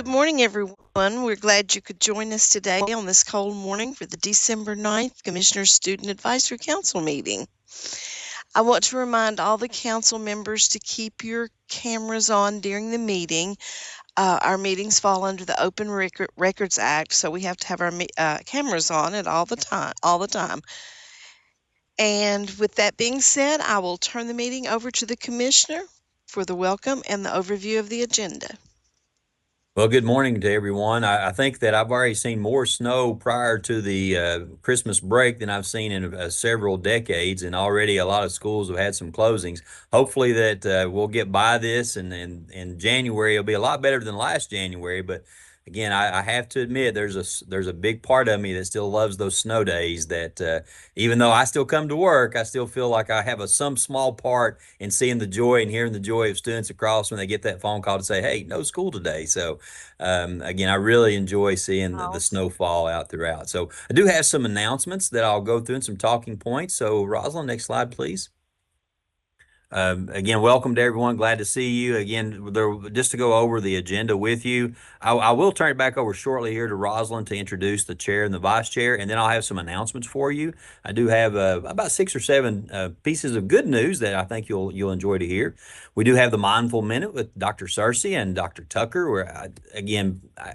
Good morning, everyone. We're glad you could join us today on this cold morning for the December 9th Commissioners Student Advisory Council meeting. I want to remind all the council members to keep your cameras on during the meeting. Our meetings fall under the Open Records Act, so we have to have our cameras on at all the time. And with that being said, I will turn the meeting over to the commissioner for the welcome and the overview of the agenda. Well, good morning to everyone. I think that I've already seen more snow prior to the Christmas break than I've seen in several decades, and already a lot of schools have had some closings. Hopefully that we'll get by this, and in January it'll be a lot better than last January. But again, I have to admit there's a big part of me that still loves those snow days. That even though I still come to work, I still feel like I have some small part in seeing the joy and hearing the joy of students across when they get that phone call to say, "Hey, no school today." So again, I really enjoy seeing the snowfall out throughout. So I do have some announcements that I'll go through and some talking points. So Rosalind, next slide, please. Again, welcome to everyone. Glad to see you again. Just to go over the agenda with you, I will turn it back over shortly here to Rosalind to introduce the chair and the vice chair, and then I'll have some announcements for you. I do have about 6 or 7 pieces of good news that I think you'll enjoy to hear. We do have the Mindful Minute with Dr. Searcy and Dr. Tucker, where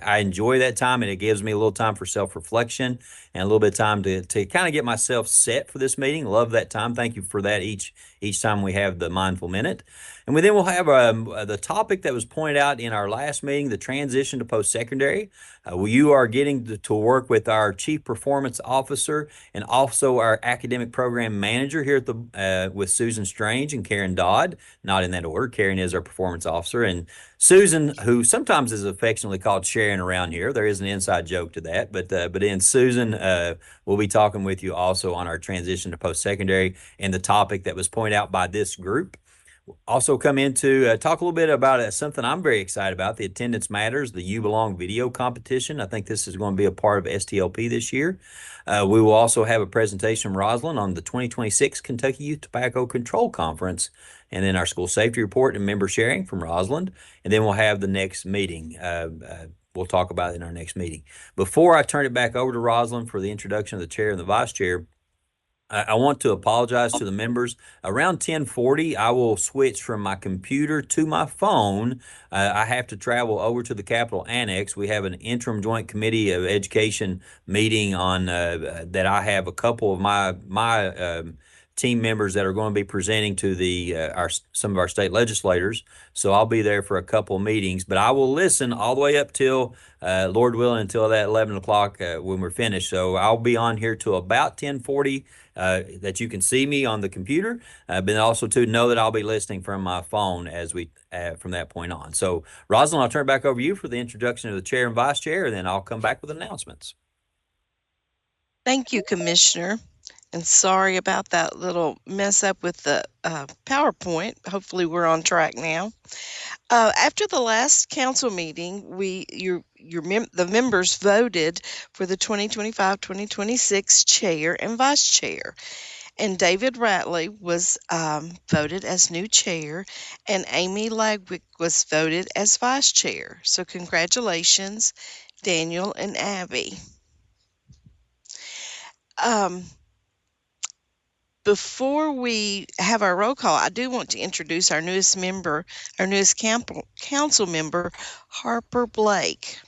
I enjoy that time, and it gives me a little time for self-reflection and a little bit of time to kind of get myself set for this meeting. Love that time. Thank you for that each time we have the Mindful Minute. And then we'll have the topic that was pointed out in our last meeting, the transition to post-secondary. You are getting to work with our Chief Performance Officer and also our Academic Program Manager here at with Susan Strange and Karen Dodd. Not in that order. Karen is our Performance Officer, and Susan, who sometimes is affectionately called Sharon around here. There is an inside joke to that, but in Susan, we'll be talking with you also on our transition to post-secondary and the topic that was pointed out by this group. Also come into talk a little bit about something I'm very excited about, the Attendance Matters, the You Belong video competition. I think this is going to be a part of STLP this year. We will also have a presentation from Rosalind on the 2026 Kentucky Youth Tobacco Control Conference, and then our school safety report and member sharing from Rosalind, and then we'll have the next meeting. We'll talk about it in our next meeting. Before I turn it back over to Rosalind for the introduction of the chair and the vice chair, I want to apologize to the members. Around 10:40, I will switch from my computer to my phone. I have to travel over to the Capitol Annex. We have an interim joint committee of education meeting on that. I have a couple of my team members that are going to be presenting to some of our state legislators. So I'll be there for a couple of meetings, but I will listen all the way up till Lord willing until that 11 o'clock when we're finished. So I'll be on here till about 10:40. That you can see me on the computer, but also to know that I'll be listening from my phone as we from that point on. So, Rosalind, I'll turn it back over to you for the introduction of the chair and vice chair, and then I'll come back with announcements. Thank you, Commissioner. And sorry about that little mess up with the PowerPoint. Hopefully, we're on track now. After the last council meeting, the members voted for the 2025-2026 chair and vice chair. And David Ratley was voted as new chair, and Amy Lagwick was voted as vice chair. So congratulations, Daniel and Abby. Before we have our roll call, I do want to introduce our newest council member, Harper Blake.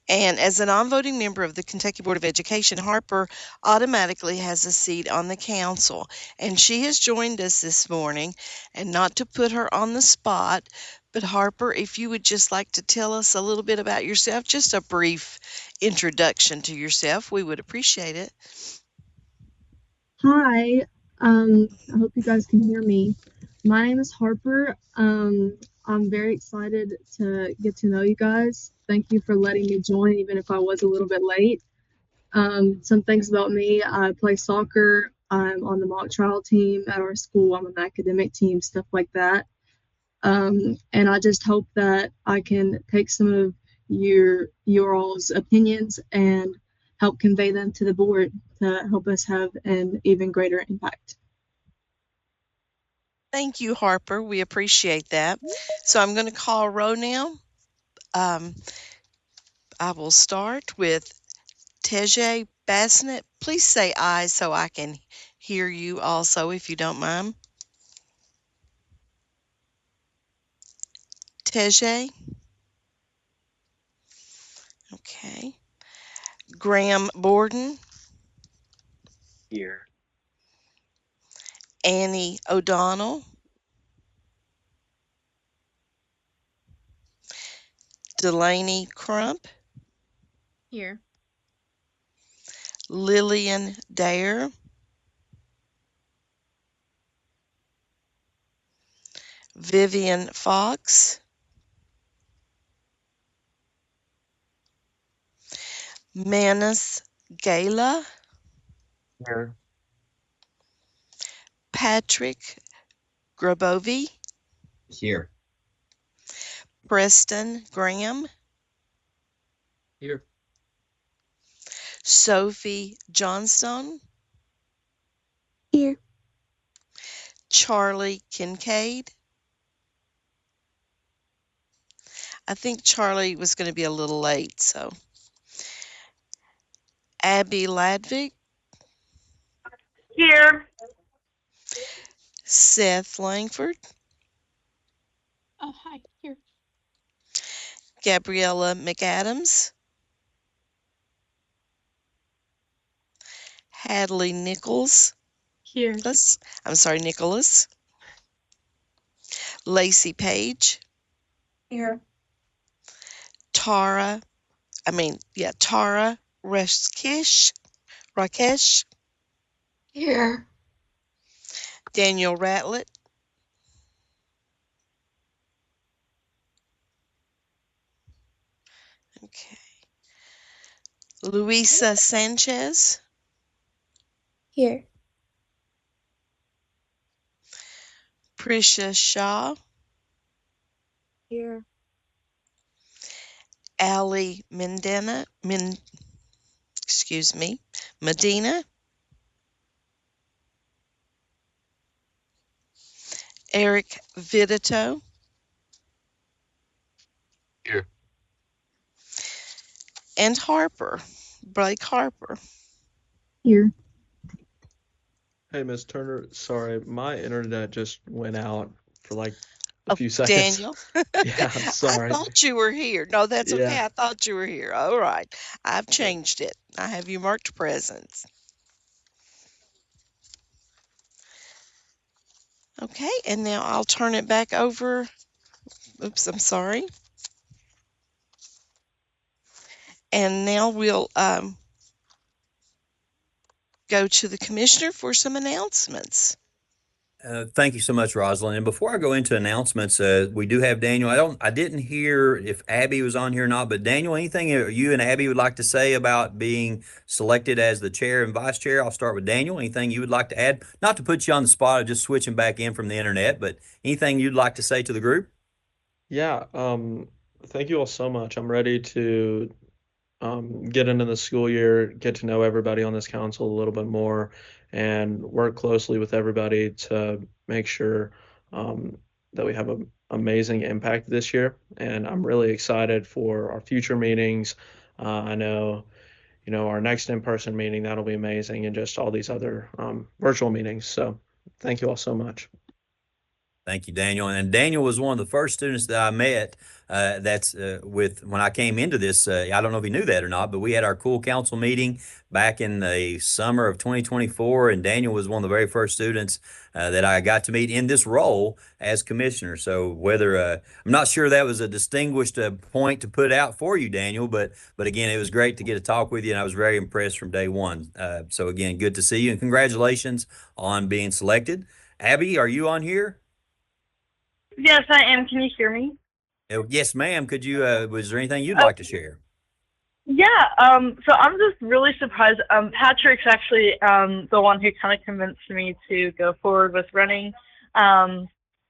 And as a non-voting member of the Kentucky Board of Education, Harper automatically has a seat on the council. And she has joined us this morning. And not to put her on the spot, but Harper, if you would just like to tell us a little bit about yourself, just a brief introduction to yourself, we would appreciate it. Hi, I hope you guys can hear me. My name is Harper. I'm very excited to get to know you guys. Thank you for letting me join, even if I was a little bit late. Some things about me: I play soccer. I'm on the mock trial team at our school. I'm on the academic team, stuff like that. And I just hope that I can take some of your all's opinions and help convey them to the board to help us have an even greater impact. Thank you, Harper. We appreciate that. So I'm going to call roll now. I will start with Teje Bassnett. Please say aye so I can hear you also, if you don't mind. Teje? Okay. Graham Borden, Here. Annie O'Donnell, Delaney Crump, Here. Lillian Dare, Vivian Fox, Manus Gala, Here. Patrick Grabovi, Here. Preston Graham, Here. Sophie Johnstone, Here. Charlie Kincaid. I think Charlie was going to be a little late, so. Abby Ladvik, Here. Seth Langford, Hi. Here. Gabriella McAdams, Hadley Nichols, Here. Nicholas, Lacey Page, Here. Tara Rakesh, Here. Daniel Ratlett, okay, Luisa Sanchez, Here. Prisha Shaw, Here. Allie Medina, Eric Vidito, Here. and Blake Harper. Here. Hey, Miss Turner, sorry, my internet just went out for like a few seconds. Daniel, Yeah, I'm sorry. I thought you were here. No, that's okay. Yeah. I thought you were here. All right. I've changed it. I have you marked present. Okay, and now I'll turn it back over. Oops, I'm sorry. And now we'll go to the commissioner for some announcements. Thank you so much, Rosalind. And before I go into announcements, we do have Daniel. I didn't hear if Abby was on here or not, but Daniel, anything you and Abby would like to say about being selected as the chair and vice chair? I'll start with Daniel. Anything you would like to add? Not to put you on the spot of just switching back in from the internet, but anything you'd like to say to the group? Yeah, thank you all so much. I'm ready to get into the school year, get to know everybody on this council a little bit more, and work closely with everybody to make sure that we have an amazing impact this year. And I'm really excited for our future meetings. I know, our next in-person meeting, that'll be amazing, and just all these other virtual meetings. So thank you all so much. Thank you, Daniel. And Daniel was one of the first students that I met when I came into this. I don't know if he knew that or not, but we had our cool council meeting back in the summer of 2024. And Daniel was one of the very first students that I got to meet in this role as commissioner. So I'm not sure that was a distinguished point to put out for you, Daniel, but again, it was great to get to talk with you. And I was very impressed from day one. So again, good to see you and congratulations on being selected. Abby, are you on here? Yes, I am. Can you hear me? Yes, ma'am. Could you, was there anything you'd like to share? Yeah. So I'm just really surprised. Patrick's actually the one who kind of convinced me to go forward with running.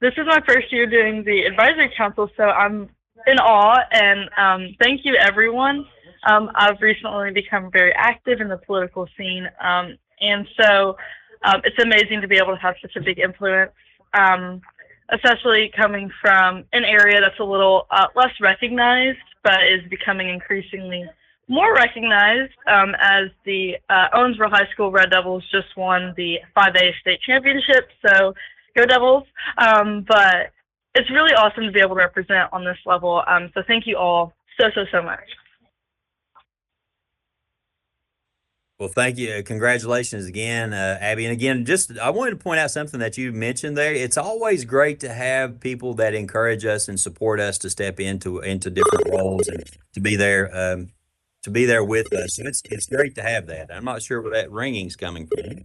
This is my first year doing the advisory council, so I'm in awe, and thank you, everyone. I've recently become very active in the political scene, and so it's amazing to be able to have such a big influence. Especially coming from an area that's a little less recognized but is becoming increasingly more recognized as the Owensboro High School Red Devils just won the 5A state championship. So go Devils. But it's really awesome to be able to represent on this level. So thank you all so much. Well, thank you. Congratulations again, Abby. And again, I wanted to point out something that you mentioned there. It's always great to have people that encourage us and support us to step into different roles and to be there with us. So it's great to have that. I'm not sure where that ringing's coming from.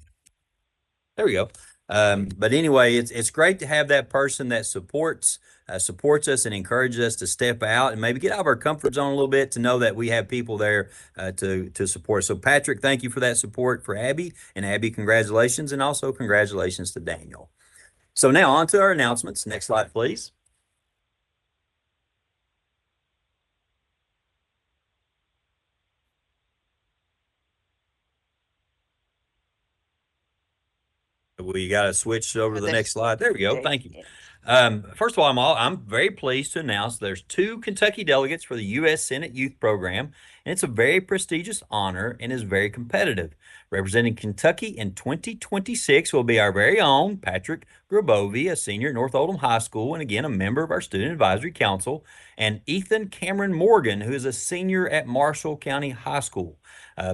There we go. But anyway, it's great to have that person that supports us and encourages us to step out and maybe get out of our comfort zone a little bit, to know that we have people there to support. So Patrick, thank you for that support for Abby, and Abby, congratulations, and also congratulations to Daniel. So now on to our announcements. Next slide, please. We got to switch over to the next slide. There we go. Thank you. First of all, I'm very pleased to announce there's 2 Kentucky delegates for the U.S. Senate Youth Program, and it's a very prestigious honor and is very competitive. Representing Kentucky in 2026 will be our very own Patrick Grabovi, a senior at North Oldham High School, and again, a member of our Student Advisory Council, and Ethan Cameron Morgan, who is a senior at Marshall County High School.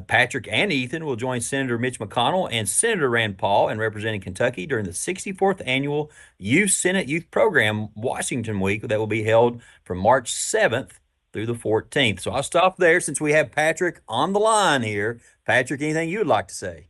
Patrick and Ethan will join Senator Mitch McConnell and Senator Rand Paul in representing Kentucky during the 64th Annual Youth Senate Youth Program Washington Week that will be held from March 7th through the 14th. So I'll stop there since we have Patrick on the line here. Patrick, anything you would like to say?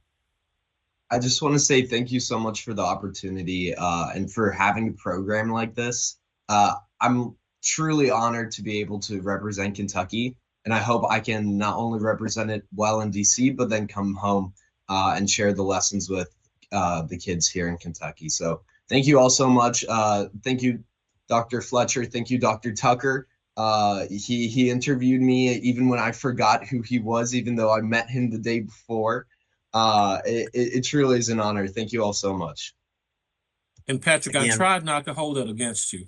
I just want to say thank you so much for the opportunity and for having a program like this. I'm truly honored to be able to represent Kentucky, and I hope I can not only represent it well in DC, but then come home and share the lessons with the kids here in Kentucky. So thank you all so much. Thank you, Dr. Fletcher. Thank you, Dr. Tucker. He interviewed me even when I forgot who he was, even though I met him the day before. It truly is an honor. Thank you all so much. And Patrick, I tried not to hold it against you.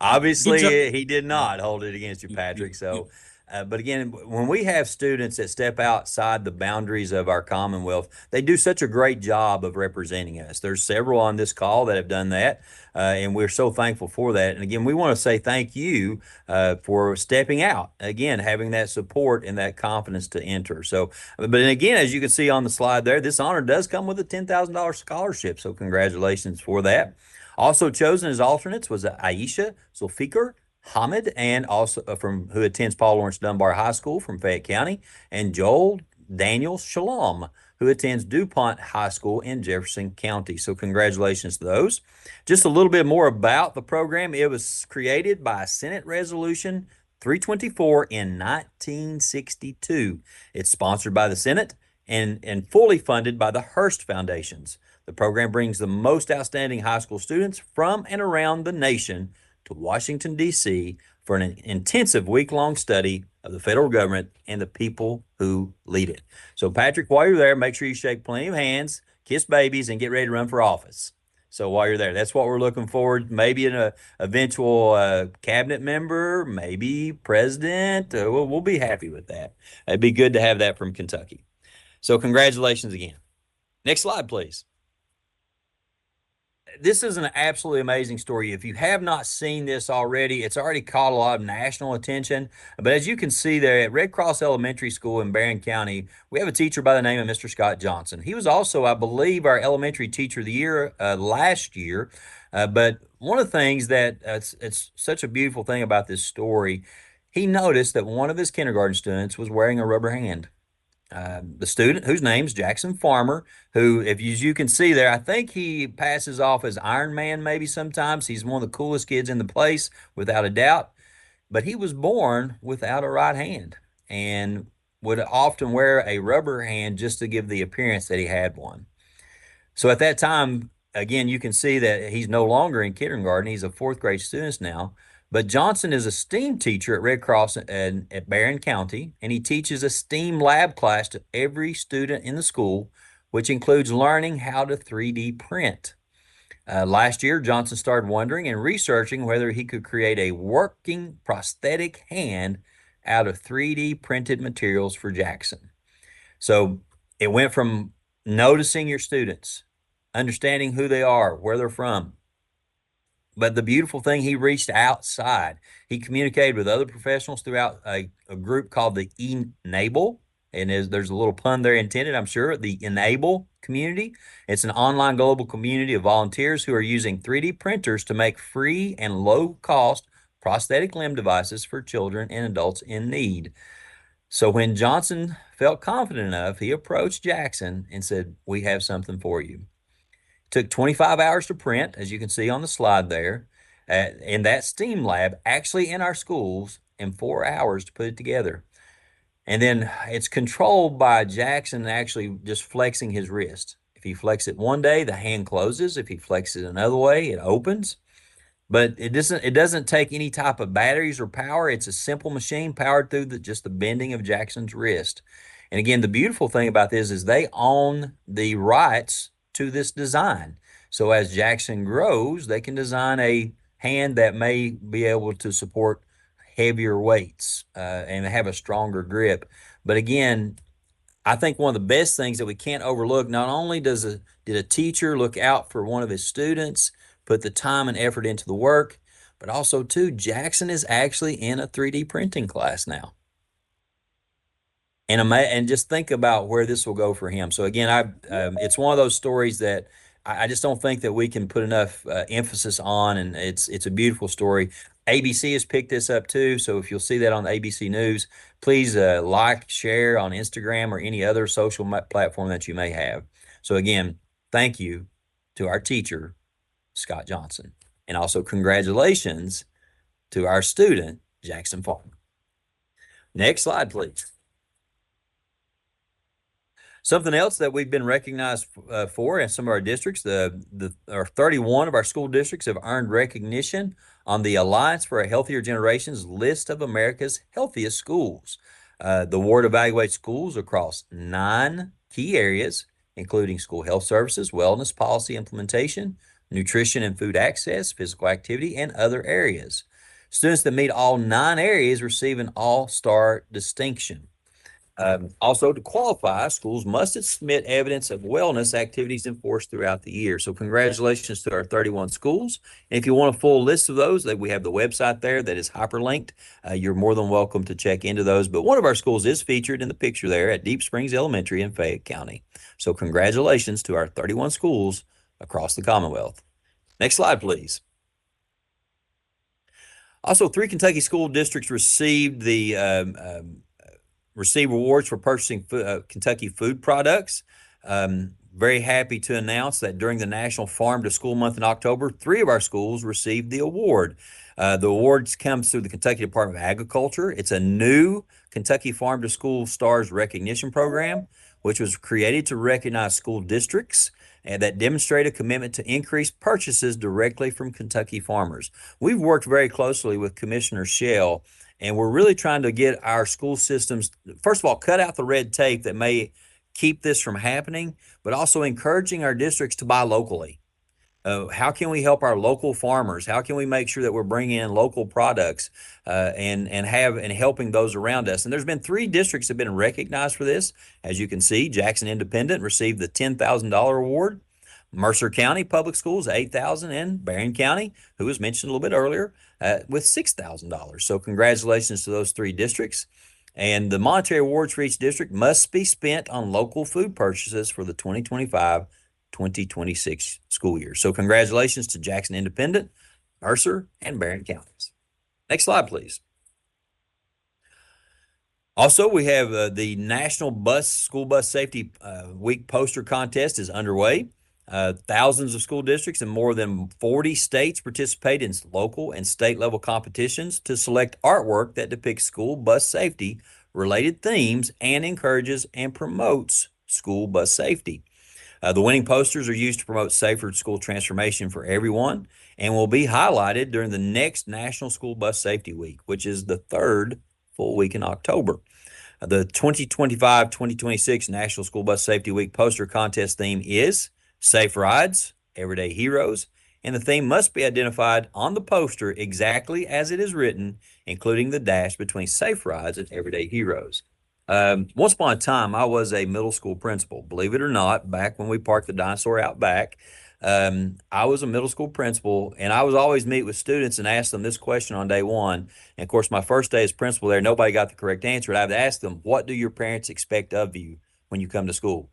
Obviously, he did not hold it against you, Patrick. So, but again, when we have students that step outside the boundaries of our Commonwealth, they do such a great job of representing us. There's several on this call that have done that, and we're so thankful for that. And again, we want to say thank you for stepping out, again, having that support and that confidence to enter. So, but again, as you can see on the slide there, this honor does come with a $10,000 scholarship. So congratulations for that. Also chosen as alternates was Aisha Zulfikar Hamid, and also who attends Paul Laurence Dunbar High School from Fayette County, and Joel Daniel Shalom, who attends DuPont High School in Jefferson County. So congratulations to those. Just a little bit more about the program. It was created by Senate Resolution 324 in 1962. It's sponsored by the Senate and fully funded by the Hearst Foundations. The program brings the most outstanding high school students from and around the nation to Washington, D.C. for an intensive week-long study of the federal government and the people who lead it. So, Patrick, while you're there, make sure you shake plenty of hands, kiss babies, and get ready to run for office. So while you're there, that's what we're looking forward. Maybe an eventual cabinet member, maybe president. We'll be happy with that. It'd be good to have that from Kentucky. So congratulations again. Next slide, please. This is an absolutely amazing story. If you have not seen this already, it's already caught a lot of national attention. But as you can see there at Red Cross Elementary School in Barron County, we have a teacher by the name of Mr. Scott Johnson. He was also, I believe, our elementary teacher of the year last year. But one of the things that it's such a beautiful thing about this story, he noticed that one of his kindergarten students was wearing a rubber hand. The student, whose name's Jackson Farmer, who, as you can see there, I think he passes off as Iron Man maybe sometimes. He's one of the coolest kids in the place, without a doubt. But he was born without a right hand and would often wear a rubber hand just to give the appearance that he had one. So at that time, again, you can see that he's no longer in kindergarten. He's a fourth grade student now. But Johnson is a STEAM teacher at Red Cross at Barron County, and he teaches a STEAM lab class to every student in the school, which includes learning how to 3D print. Last year, Johnson started wondering and researching whether he could create a working prosthetic hand out of 3D printed materials for Jackson. So it went from noticing your students, understanding who they are, where they're from. But the beautiful thing, he reached outside. He communicated with other professionals throughout a group called the Enable. And there's a little pun there intended, I'm sure, the Enable community. It's an online global community of volunteers who are using 3D printers to make free and low-cost prosthetic limb devices for children and adults in need. So when Johnson felt confident enough, he approached Jackson and said, "We have something for you." It took 25 hours to print, as you can see on the slide there, in that STEAM lab, actually in our schools, and 4 hours to put it together. And then it's controlled by Jackson actually just flexing his wrist. If he flexes it one day, the hand closes. If he flexes it another way, it opens. But it doesn't take any type of batteries or power. It's a simple machine powered through just the bending of Jackson's wrist. And again, the beautiful thing about this is they own the rights to this design. So as Jackson grows, they can design a hand that may be able to support heavier weights and have a stronger grip. But again, I think one of the best things that we can't overlook, not only did a teacher look out for one of his students, put the time and effort into the work, but also too, Jackson is actually in a 3D printing class now. And just think about where this will go for him. So again, it's one of those stories that I just don't think that we can put enough emphasis on, and it's a beautiful story. ABC has picked this up too, so if you'll see that on the ABC News, please like, share on Instagram or any other social platform that you may have. So again, thank you to our teacher, Scott Johnson, and also congratulations to our student, Jackson Farmer. Next slide, please. Something else that we've been recognized for in some of our districts, 31 of our school districts have earned recognition on the Alliance for a Healthier Generations list of America's healthiest schools. The award evaluates schools across 9 key areas, including school health services, wellness policy implementation, nutrition and food access, physical activity, and other areas. Students that meet all 9 areas receive an all-star distinction. Also, to qualify, schools must submit evidence of wellness activities enforced throughout the year. So congratulations to our 31 schools. And if you want a full list of those, we have the website there that is hyperlinked. You're more than welcome to check into those. But one of our schools is featured in the picture there at Deep Springs Elementary in Fayette County. So congratulations to our 31 schools across the Commonwealth. Next slide, please. Also, 3 Kentucky school districts received awards for purchasing Kentucky food products. Very happy to announce that during the National Farm to School Month in October, 3 of our schools received the award. The awards comes through the Kentucky Department of Agriculture. It's a new Kentucky Farm to School Stars Recognition Program, which was created to recognize school districts and that demonstrate a commitment to increase purchases directly from Kentucky farmers. We've worked very closely with Commissioner Shell, and we're really trying to get our school systems, first of all, cut out the red tape that may keep this from happening, but also encouraging our districts to buy locally. How can we help our local farmers? How can we make sure that we're bringing in local products and helping those around us? And there's been 3 districts that have been recognized for this. As you can see, Jackson Independent received the $10,000 award. Mercer County Public Schools, $8,000, and Barron County, who was mentioned a little bit earlier, with $6,000. So congratulations to those 3 districts. And the monetary awards for each district must be spent on local food purchases for the 2025-2026 school year. So congratulations to Jackson Independent, Mercer, and Barron counties. Next slide, please. Also, we have the National School Bus Safety Week poster contest is underway. Thousands of school districts in more than 40 states participate in local and state level competitions to select artwork that depicts school bus safety related themes and encourages and promotes school bus safety. The winning posters are used to promote safer school transformation for everyone and will be highlighted during the next National School Bus Safety Week, which is the 3rd full week in October. The 2025-2026 National School Bus Safety Week poster contest theme is Safe Rides, Everyday Heroes, and the theme must be identified on the poster exactly as it is written, including the dash between Safe Rides and Everyday Heroes. Once upon a time, I was a middle school principal. Believe it or not, back when we parked the dinosaur out back, I was a middle school principal, and I was always meet with students and ask them this question on day one. And of course, my first day as principal there, nobody got the correct answer. And I would ask them, what do your parents expect of you when you come to school?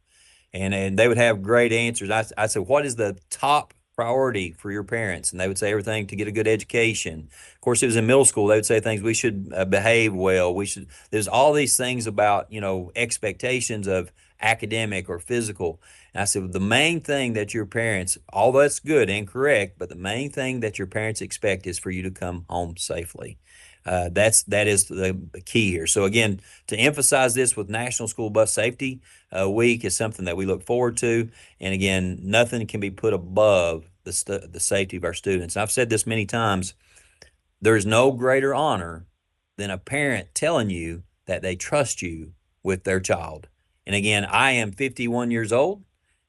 And they would have great answers. I said, what is the top priority for your parents? And they would say everything to get a good education. Of course, it was in middle school. They would say things, we should behave well. There's all these things about, expectations of academic or physical. And I said, the main thing that your parents, all that's good and correct, but the main thing that your parents expect is for you to come home safely. That is the key here. So again, to emphasize this with National School Bus Safety Week is something that we look forward to. And again, nothing can be put above the safety of our students. And I've said this many times, there's no greater honor than a parent telling you that they trust you with their child. And again, I am 51 years old.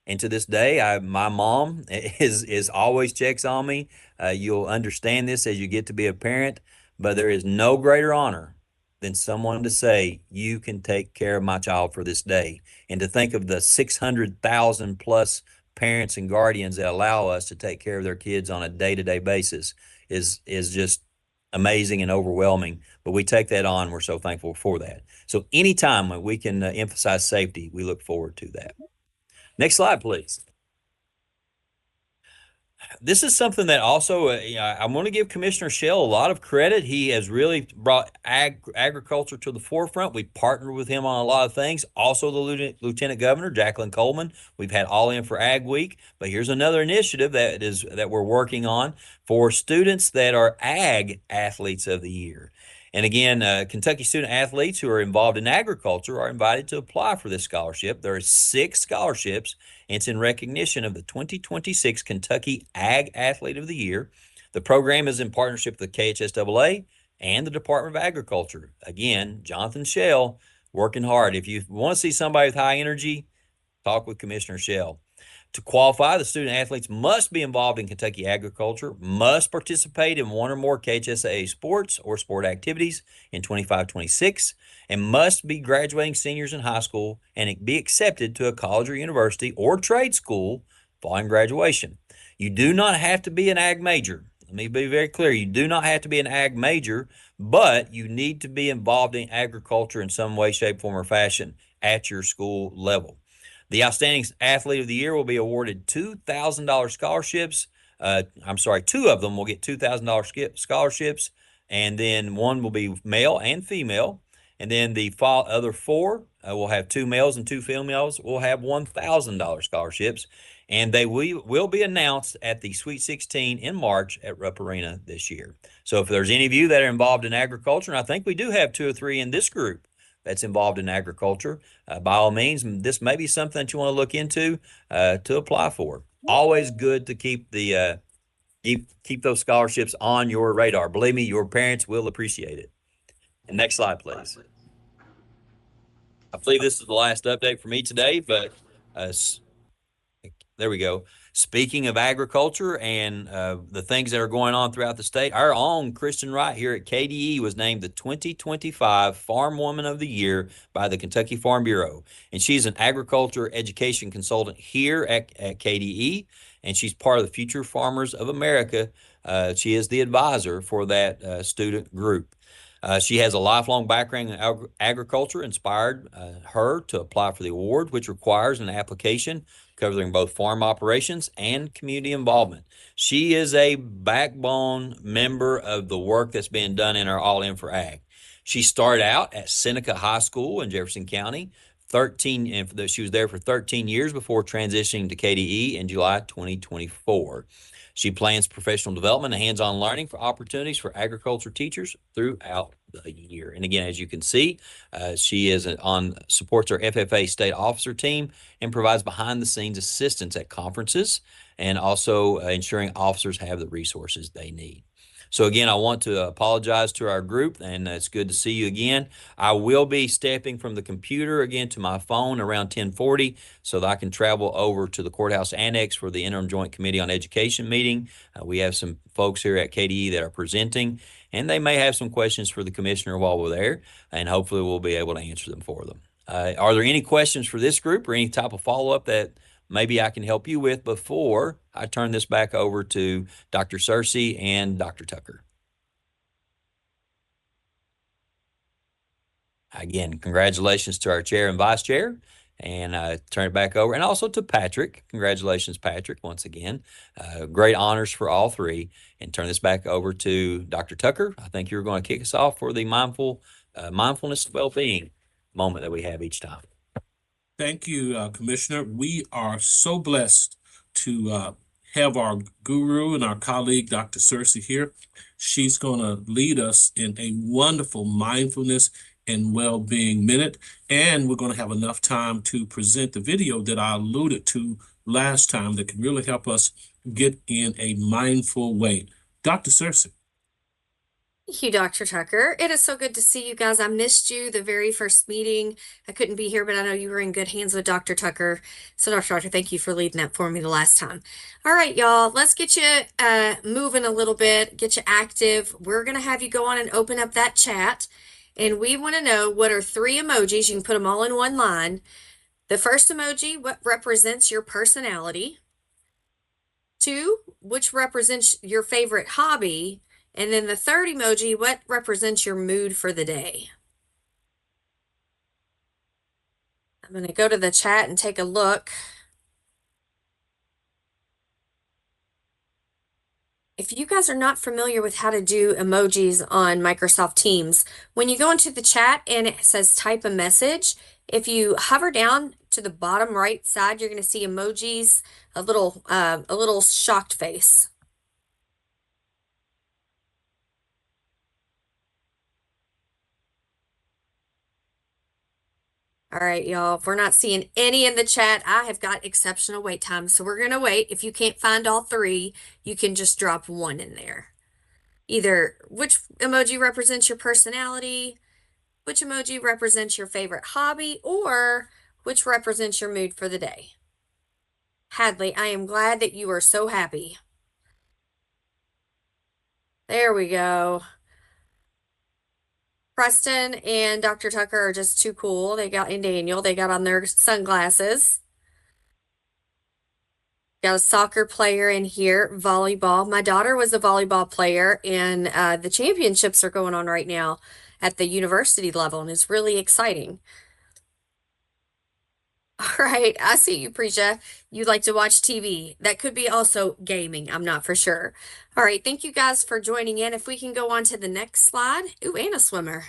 And to this day, my mom is always checks on me. You'll understand this as you get to be a parent. But there is no greater honor than someone to say, you can take care of my child for this day. And to think of the 600,000 plus parents and guardians that allow us to take care of their kids on a day-to-day basis is just amazing and overwhelming. But we take that on. We're so thankful for that. So anytime when we can emphasize safety, we look forward to that. Next slide, please. This is something that also, I want to give Commissioner Schell a lot of credit. He has really brought agriculture to the forefront. We partnered with him on a lot of things. Also, the Lieutenant Governor, Jacqueline Coleman. We've had All In for Ag Week. But here's another initiative that we're working on for students that are Ag Athletes of the Year. And again, Kentucky student athletes who are involved in agriculture are invited to apply for this scholarship. There are 6 scholarships, and it's in recognition of the 2026 Kentucky Ag Athlete of the Year. The program is in partnership with the KHSAA and the Department of Agriculture. Again, Jonathan Schell working hard. If you want to see somebody with high energy, talk with Commissioner Schell. To qualify, the student athletes must be involved in Kentucky agriculture, must participate in one or more KHSAA sports or sport activities in 25-26, and must be graduating seniors in high school and be accepted to a college or university or trade school following graduation. You do not have to be an ag major. Let me be very clear. You do not have to be an ag major, but you need to be involved in agriculture in some way, shape, form, or fashion at your school level. The Outstanding Athlete of the Year will be awarded $2,000 scholarships. 2 of them will get $2,000 scholarships, and then one will be male and female. And then the other 4 will have 2 males and 2 females will have $1,000 scholarships. And they will be announced at the Sweet 16 in March at Rupp Arena this year. So if there's any of you that are involved in agriculture, and I think we do have 2 or 3 in this group that's involved in agriculture, by all means, this may be something that you want to look into to apply for. Always good to keep keep those scholarships on your radar. Believe me, your parents will appreciate it. And next slide, please. I believe this is the last update for me today, but there we go. Speaking of agriculture and the things that are going on throughout the state, our own Kristen Wright here at KDE was named the 2025 Farm Woman of the Year by the Kentucky Farm Bureau. And she's an agriculture education consultant here at KDE, and she's part of the Future Farmers of America. She is the advisor for that student group. She has a lifelong background in agriculture, inspired her to apply for the award, which requires an application covering both farm operations and community involvement. She is a backbone member of the work that's being done in our All In for Ag. She started out at Seneca High School in Jefferson County, she was there for 13 years before transitioning to KDE in July 2024. She plans professional development and hands-on learning for opportunities for agriculture teachers throughout the year. And again, as you can see, she supports our FFA state officer team and provides behind-the-scenes assistance at conferences and also ensuring officers have the resources they need. So again, I want to apologize to our group, and it's good to see you again. I will be stepping from the computer again to my phone around 10:40 so that I can travel over to the courthouse annex for the Interim Joint Committee on Education meeting. We have some folks here at KDE that are presenting, and they may have some questions for the commissioner while we're there, and hopefully we'll be able to answer them for them. Are there any questions for this group or any type of follow-up that maybe I can help you with before I turn this back over to Dr. Searcy and Dr. Tucker? Again, congratulations to our chair and vice chair, and turn it back over, and also to Patrick. Congratulations, Patrick, once again. Great honors for all three, and turn this back over to Dr. Tucker. I think you're going to kick us off for the mindfulness well-being moment that we have each time. Thank you, Commissioner. We are so blessed to have our guru and our colleague, Dr. Searcy, here. She's going to lead us in a wonderful mindfulness and well-being minute, and we're going to have enough time to present the video that I alluded to last time that can really help us get in a mindful way. Dr. Searcy. Thank you, Dr. Tucker. It is so good to see you guys. I missed you the very first meeting. I couldn't be here, but I know you were in good hands with Dr. Tucker. So Dr. Tucker, thank you for leading that for me the last time. All right, y'all, let's get you moving a little bit, get you active. We're going to have you go on and open up that chat. And we want to know, what are 3 emojis? You can put them all in one line. The first emoji, what represents your personality? 2, which represents your favorite hobby? And then the third emoji, what represents your mood for the day? I'm going to go to the chat and take a look. If you guys are not familiar with how to do emojis on Microsoft Teams, when you go into the chat and it says type a message, if you hover down to the bottom right side, you're going to see emojis, a little shocked face. All right, y'all, if we're not seeing any in the chat, I have got exceptional wait time. So we're going to wait. If you can't find all 3, you can just drop 1 in there. Either which emoji represents your personality, which emoji represents your favorite hobby, or which represents your mood for the day. Hadley, I am glad that you are so happy. There we go. Preston and Dr. Tucker are just too cool. And Daniel, they got on their sunglasses. Got a soccer player in here, volleyball. My daughter was a volleyball player, and the championships are going on right now at the university level, and it's really exciting. All right, I see you, Preja. You like to watch TV. That could be also gaming. I'm not for sure. All right, thank you guys for joining in. If we can go on to the next slide. Ooh, and a swimmer.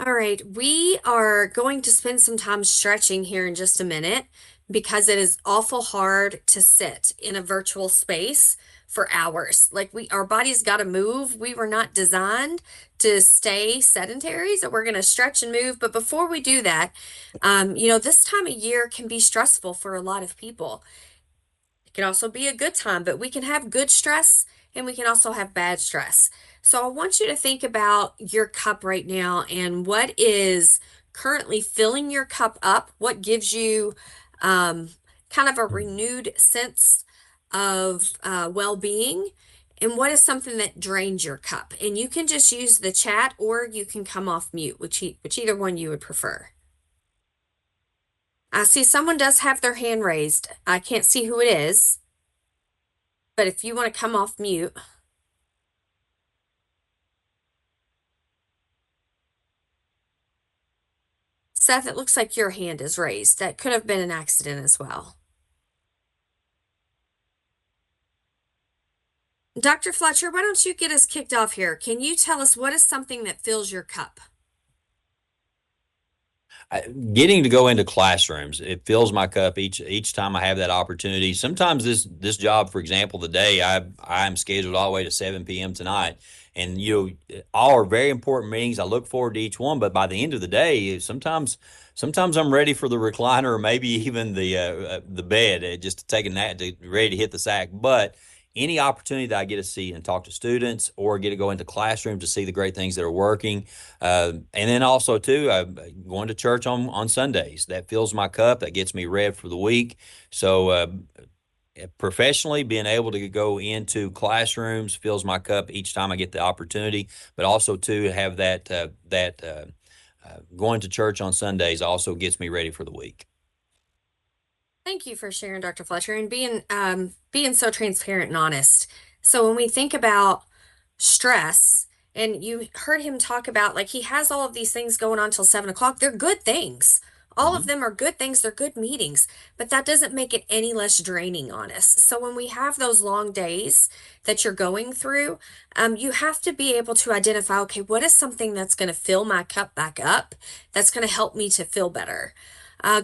All right, we are going to spend some time stretching here in just a minute because it is awful hard to sit in a virtual space for hours. Like our bodies got to move. We were not designed to stay sedentary, so we're going to stretch and move. But before we do that, this time of year can be stressful for a lot of people. It can also be a good time, but we can have good stress and we can also have bad stress. So I want you to think about your cup right now and what is currently filling your cup up, what gives you kind of a renewed sense of well-being, and what is something that drains your cup. And you can just use the chat or you can come off mute, which either one you would prefer. I see someone does have their hand raised. I can't see who it is, but if you want to come off mute. Seth, it looks like your hand is raised. That could have been an accident as well. Dr. Fletcher, why don't you get us kicked off here? Can you tell us what is something that fills your cup? Getting to go into classrooms, it fills my cup each time I have that opportunity. Sometimes this job, for example, today I'm scheduled all the way to 7 p.m. tonight, And all are very important meetings. I look forward to each one, but by the end of the day, sometimes I'm ready for the recliner or maybe even the bed, just to take a nap, ready to hit the sack. But any opportunity that I get to see and talk to students or get to go into classrooms to see the great things that are working. And then also too, going to church on Sundays, that fills my cup, that gets me ready for the week. So, professionally, being able to go into classrooms fills my cup each time I get the opportunity, but also to have that going to church on Sundays also gets me ready for the week. Thank you for sharing, Dr. Fletcher, and being so transparent and honest. So when we think about stress, and you heard him talk about, like, he has all of these things going on till 7 o'clock. They're good things. All of them are good things. They're good meetings, but that doesn't make it any less draining on us. So when we have those long days that you're going through, you have to be able to identify, okay, what is something that's going to fill my cup back up? That's going to help me to feel better.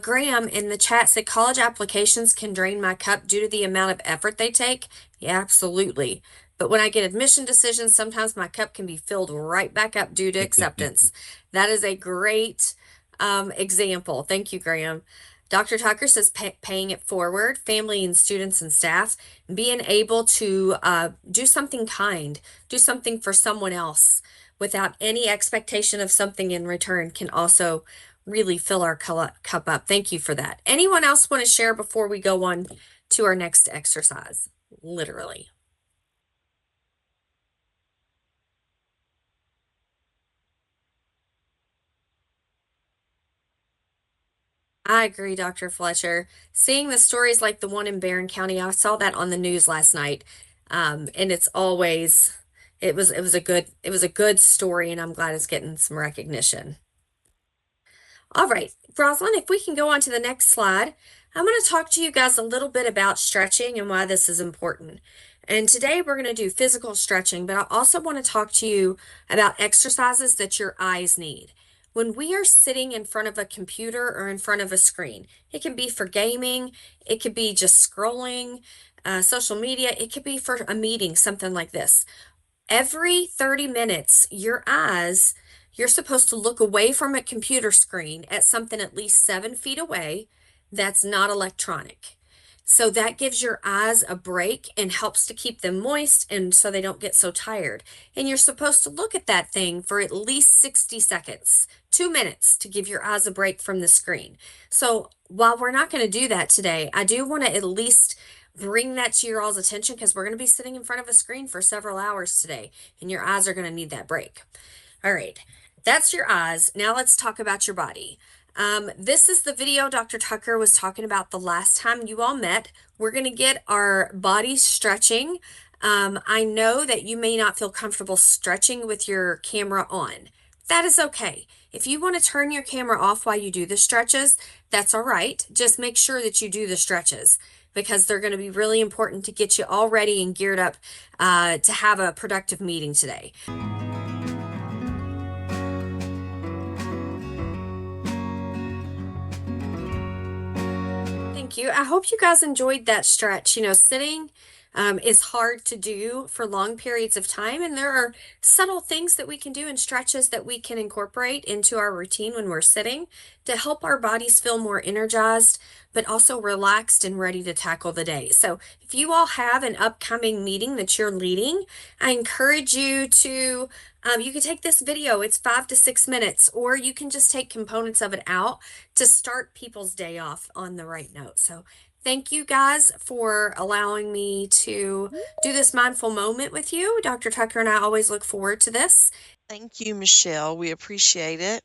Graham in the chat said college applications can drain my cup due to the amount of effort they take. Yeah, absolutely. But when I get admission decisions, sometimes my cup can be filled right back up due to acceptance. That is a great example. Thank you, Graham. Dr. Tucker says paying it forward, family and students and staff, being able to do something kind, do something for someone else without any expectation of something in return can also really fill our cup up. Thank you for that. Anyone else want to share before we go on to our next exercise? Literally. I agree, Dr. Fletcher. Seeing the stories like the one in Barron County, I saw that on the news last night. And it's always, it was a good story, and I'm glad it's getting some recognition. All right, Rosalind, if we can go on to the next slide, I'm going to talk to you guys a little bit about stretching and why this is important. And today we're going to do physical stretching, but I also want to talk to you about exercises that your eyes need. When we are sitting in front of a computer or in front of a screen, it can be for gaming, it could be just scrolling, social media, it could be for a meeting, something like this. Every 30 minutes, your eyes, you're supposed to look away from a computer screen at something at least 7 feet away that's not electronic. So that gives your eyes a break and helps to keep them moist and so they don't get so tired. And you're supposed to look at that thing for at least 60 seconds, 2 minutes to give your eyes a break from the screen. So while we're not going to do that today, I do want to at least bring that to your all's attention because we're going to be sitting in front of a screen for several hours today and your eyes are going to need that break. All right, that's your eyes. Now let's talk about your body. This is the video Dr. Tucker was talking about the last time you all met. We're going to get our bodies stretching. I know that you may not feel comfortable stretching with your camera on. That is okay. If you want to turn your camera off while you do the stretches, that's all right. Just make sure that you do the stretches because they're going to be really important to get you all ready and geared up to have a productive meeting today. Thank you. I hope you guys enjoyed that stretch. You know, sitting is hard to do for long periods of time, and there are subtle things that we can do and stretches that we can incorporate into our routine when we're sitting to help our bodies feel more energized, but also relaxed and ready to tackle the day. So if you all have an upcoming meeting that you're leading, I encourage you to you can take this video, it's 5 to 6 minutes, or you can just take components of it out to start people's day off on the right note. So thank you guys for allowing me to do this mindful moment with you. Dr. Tucker and I always look forward to this. Thank you, Michelle. We appreciate it.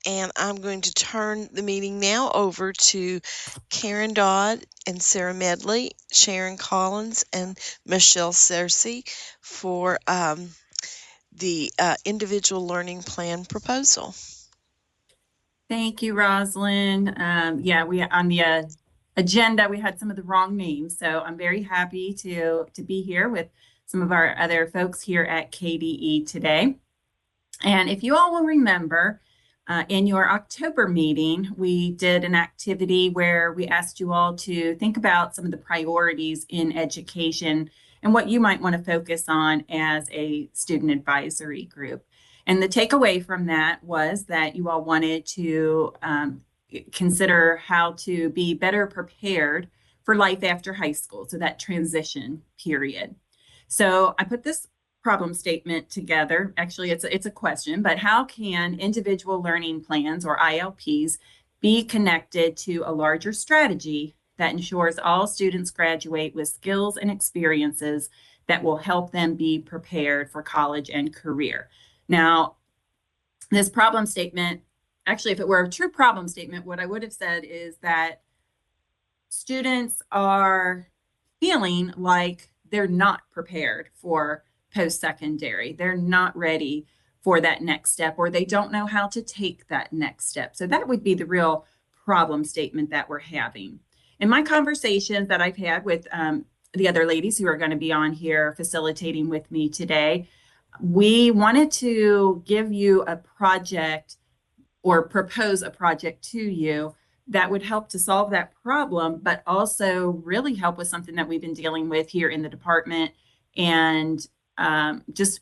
And I'm going to turn the meeting now over to Karen Dodd and Sarah Medley, Sharon Collins, and Michelle Searcy for the individual learning plan proposal. Thank you, Rosalind. Yeah, we on the agenda, we had some of the wrong names. So I'm very happy to be here with some of our other folks here at KDE today. And if you all will remember, in your October meeting, we did an activity where we asked you all to think about some of the priorities in education and what you might want to focus on as a student advisory group. And the takeaway from that was that you all wanted to consider how to be better prepared for life after high school, so that transition period. So I put this problem statement together. Actually, it's a question, but how can individual learning plans, or ILPs, be connected to a larger strategy that ensures all students graduate with skills and experiences that will help them be prepared for college and career? Now, this problem statement, actually, if it were a true problem statement, what I would have said is that students are feeling like they're not prepared for post-secondary. They're not ready for that next step, or they don't know how to take that next step. So that would be the real problem statement that we're having. In my conversations that I've had with the other ladies who are going to be on here facilitating with me today, we wanted to give you a project or propose a project to you that would help to solve that problem, but also really help with something that we've been dealing with here in the department and just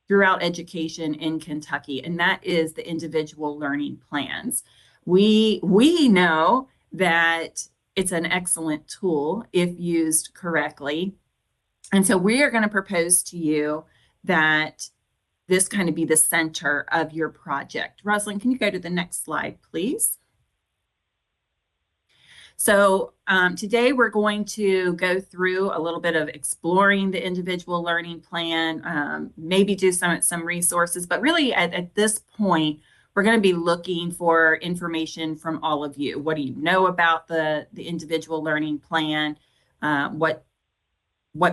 throughout education in Kentucky, and that is the individual learning plans. We know that it's an excellent tool if used correctly. And so we are going to propose to you that this kind of be the center of your project. Rosalind, can you go to the next slide, please? So today we're going to go through a little bit of exploring the individual learning plan, maybe do some resources, but really at this point, we're going to be looking for information from all of you. What do you know about the individual learning plan? What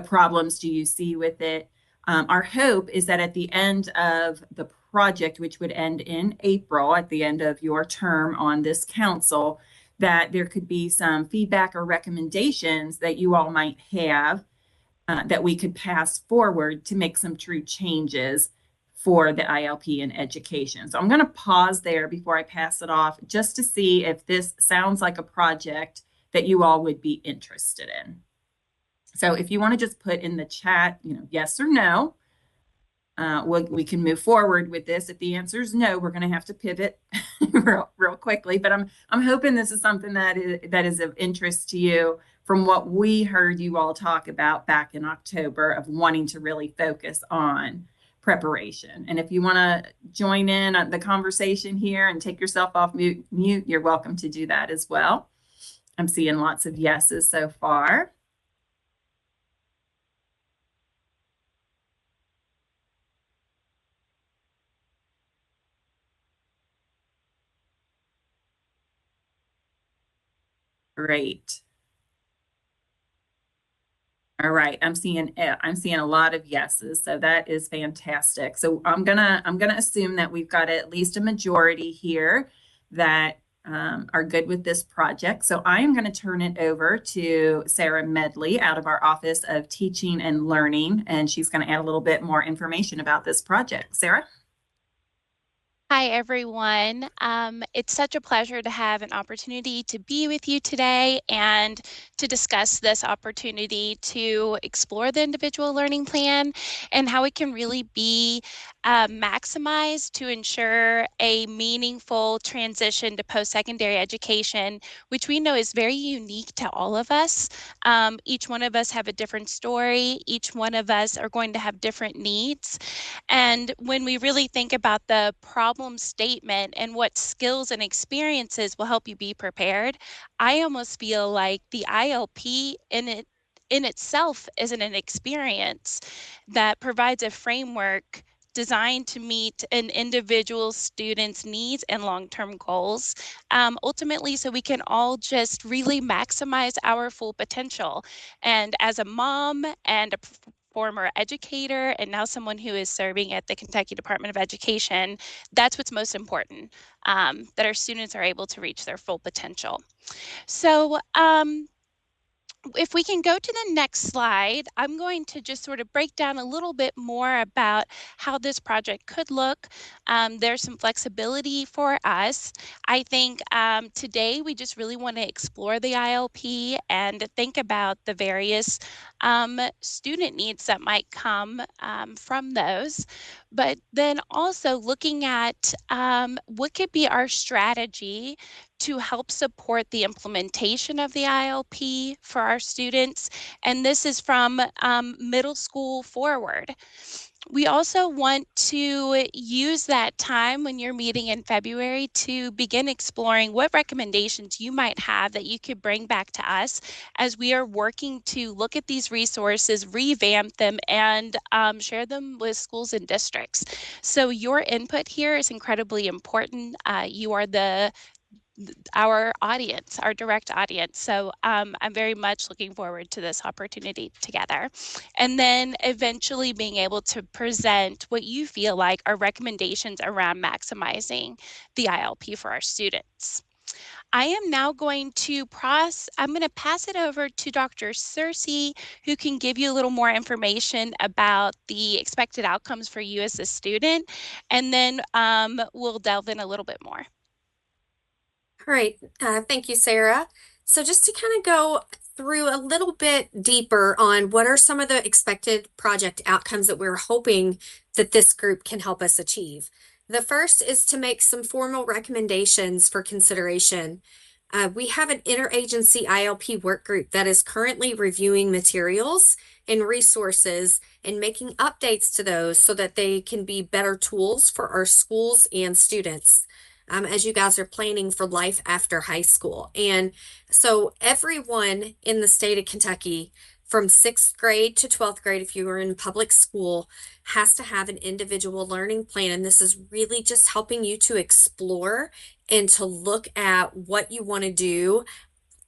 problems do you see with it? Our hope is that at the end of the project, which would end in April, at the end of your term on this council, that there could be some feedback or recommendations that you all might have that we could pass forward to make some true changes for the ILP in education. So I'm going to pause there before I pass it off just to see if this sounds like a project that you all would be interested in. So if you want to just put in the chat, yes or no, we can move forward with this. If the answer is no, we're going to have to pivot real quickly. But I'm hoping this is something that is of interest to you from what we heard you all talk about back in October of wanting to really focus on preparation. And if you want to join in on the conversation here and take yourself off mute, you're welcome to do that as well. I'm seeing lots of yeses so far. Great. All right, I'm seeing a lot of yeses, so that is fantastic. So I'm gonna assume that we've got at least a majority here that are good with this project. So I am going to turn it over to Sarah Medley out of our Office of Teaching and Learning, and she's going to add a little bit more information about this project. Sarah? Hi, everyone. It's such a pleasure to have an opportunity to be with you today and to discuss this opportunity to explore the individual learning plan and how it can really be maximized to ensure a meaningful transition to post-secondary education, which we know is very unique to all of us. Each one of us have a different story. Each one of us are going to have different needs. And when we really think about the problem statement and what skills and experiences will help you be prepared, I almost feel like the ILP in itself is an experience that provides a framework designed to meet an individual student's needs and long-term goals, ultimately so we can all just really maximize our full potential. And as a mom and a former educator and now someone who is serving at the Kentucky Department of Education, that's what's most important, that our students are able to reach their full potential. So if we can go to the next slide, I'm going to just sort of break down a little bit more about how this project could look. There's some flexibility for us. I think today we just really want to explore the ILP and think about the various student needs that might come from those, but then also looking at what could be our strategy to help support the implementation of the ILP for our students. And this is from middle school forward. We also want to use that time when you're meeting in February to begin exploring what recommendations you might have that you could bring back to us as we are working to look at these resources, revamp them, and share them with schools and districts. So your input here is incredibly important. You are our audience, our direct audience. So I'm very much looking forward to this opportunity together. And then eventually being able to present what you feel like are recommendations around maximizing the ILP for our students. I am now going to pass it over to Dr. Searcy, who can give you a little more information about the expected outcomes for you as a student, and then we'll delve in a little bit more. All right, thank you, Sarah. So just to kind of go through a little bit deeper on what are some of the expected project outcomes that we're hoping that this group can help us achieve. The first is to make some formal recommendations for consideration. We have an interagency ILP work group that is currently reviewing materials and resources and making updates to those so that they can be better tools for our schools and students. As you guys are planning for life after high school. And so everyone in the state of Kentucky from 6th grade to 12th grade, if you are in public school, has to have an individual learning plan. And this is really just helping you to explore and to look at what you want to do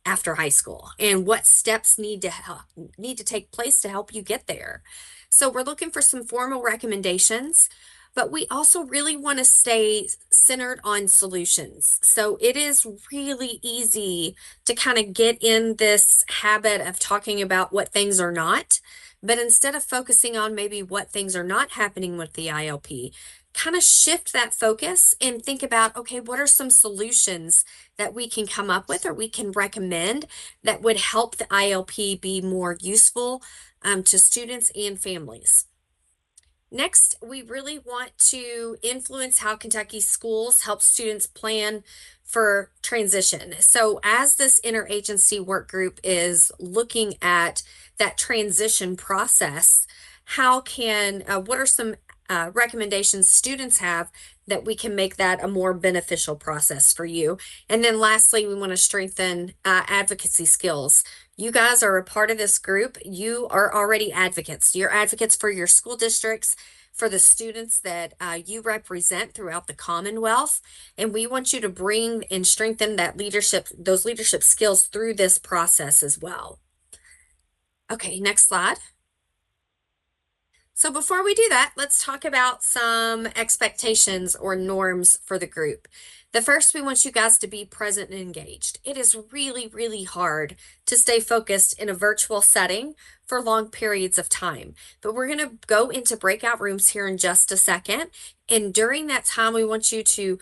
after high school and what steps need to take place to help you get there. So we're looking for some formal recommendations, but we also really want to stay centered on solutions. So it is really easy to kind of get in this habit of talking about what things are not, but instead of focusing on maybe what things are not happening with the ILP, kind of shift that focus and think about, okay, what are some solutions that we can come up with or we can recommend that would help the ILP be more useful to students and families. Next, we really want to influence how Kentucky schools help students plan for transition. So as this interagency work group is looking at that transition process, what are some recommendations students have that we can make that a more beneficial process for you? And then lastly, we want to strengthen advocacy skills. You guys are a part of this group. You are already advocates. You're advocates for your school districts, for the students that you represent throughout the Commonwealth. And we want you to bring and strengthen those leadership skills through this process as well. Okay, next slide. So before we do that, let's talk about some expectations or norms for the group. The first, we want you guys to be present and engaged. It is really, really hard to stay focused in a virtual setting for long periods of time. But we're going to go into breakout rooms here in just a second. And during that time, we want you to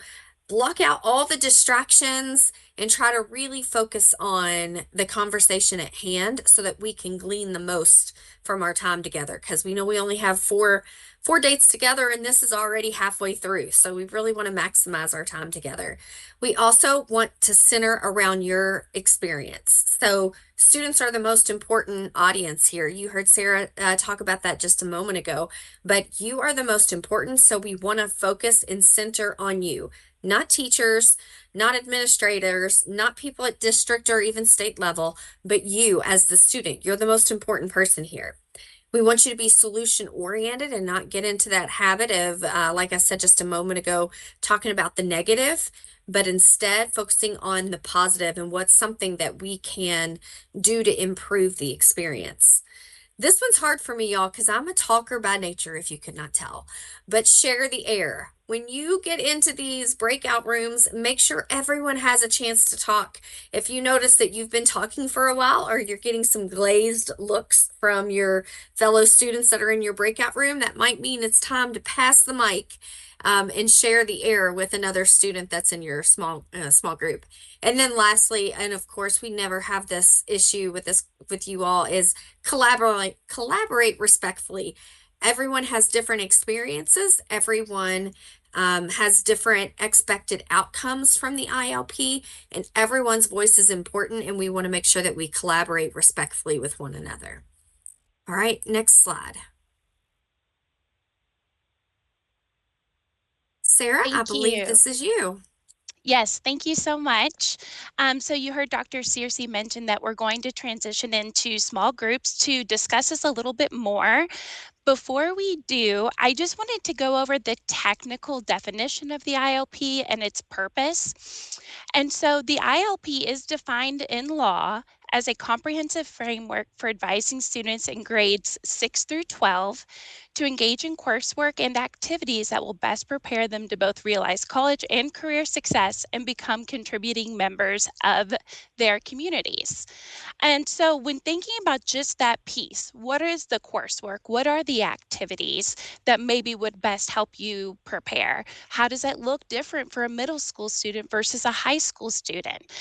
block out all the distractions and try to really focus on the conversation at hand so that we can glean the most from our time together, because we know we only have four dates together and this is already halfway through. So we really want to maximize our time together. We also want to center around your experience. So students are the most important audience here. You heard Sarah talk about that just a moment ago, but you are the most important. So we want to focus and center on you. Not teachers, not administrators, not people at district or even state level, but you as the student. You're the most important person here. We want you to be solution oriented and not get into that habit of, like I said just a moment ago, talking about the negative, but instead focusing on the positive and what's something that we can do to improve the experience. This one's hard for me, y'all, because I'm a talker by nature, if you could not tell, but share the air. When you get into these breakout rooms, make sure everyone has a chance to talk. If you notice that you've been talking for a while or you're getting some glazed looks from your fellow students that are in your breakout room, that might mean it's time to pass the mic and share the air with another student that's in your small group. And then lastly, and of course, we never have this issue with you all, is collaborate respectfully. Everyone has different experiences. Everyone has different expected outcomes from the ILP, and everyone's voice is important, and we want to make sure that we collaborate respectfully with one another. All right, next slide. Sarah, I believe this is you. Yes, thank you so much. So you heard Dr. Searcy mention that we're going to transition into small groups to discuss this a little bit more. Before we do, I just wanted to go over the technical definition of the ILP and its purpose. And so the ILP is defined in law as a comprehensive framework for advising students in grades 6 through 12 to engage in coursework and activities that will best prepare them to both realize college and career success and become contributing members of their communities. And so when thinking about just that piece, what is the coursework? What are the activities that maybe would best help you prepare? How does that look different for a middle school student versus a high school student?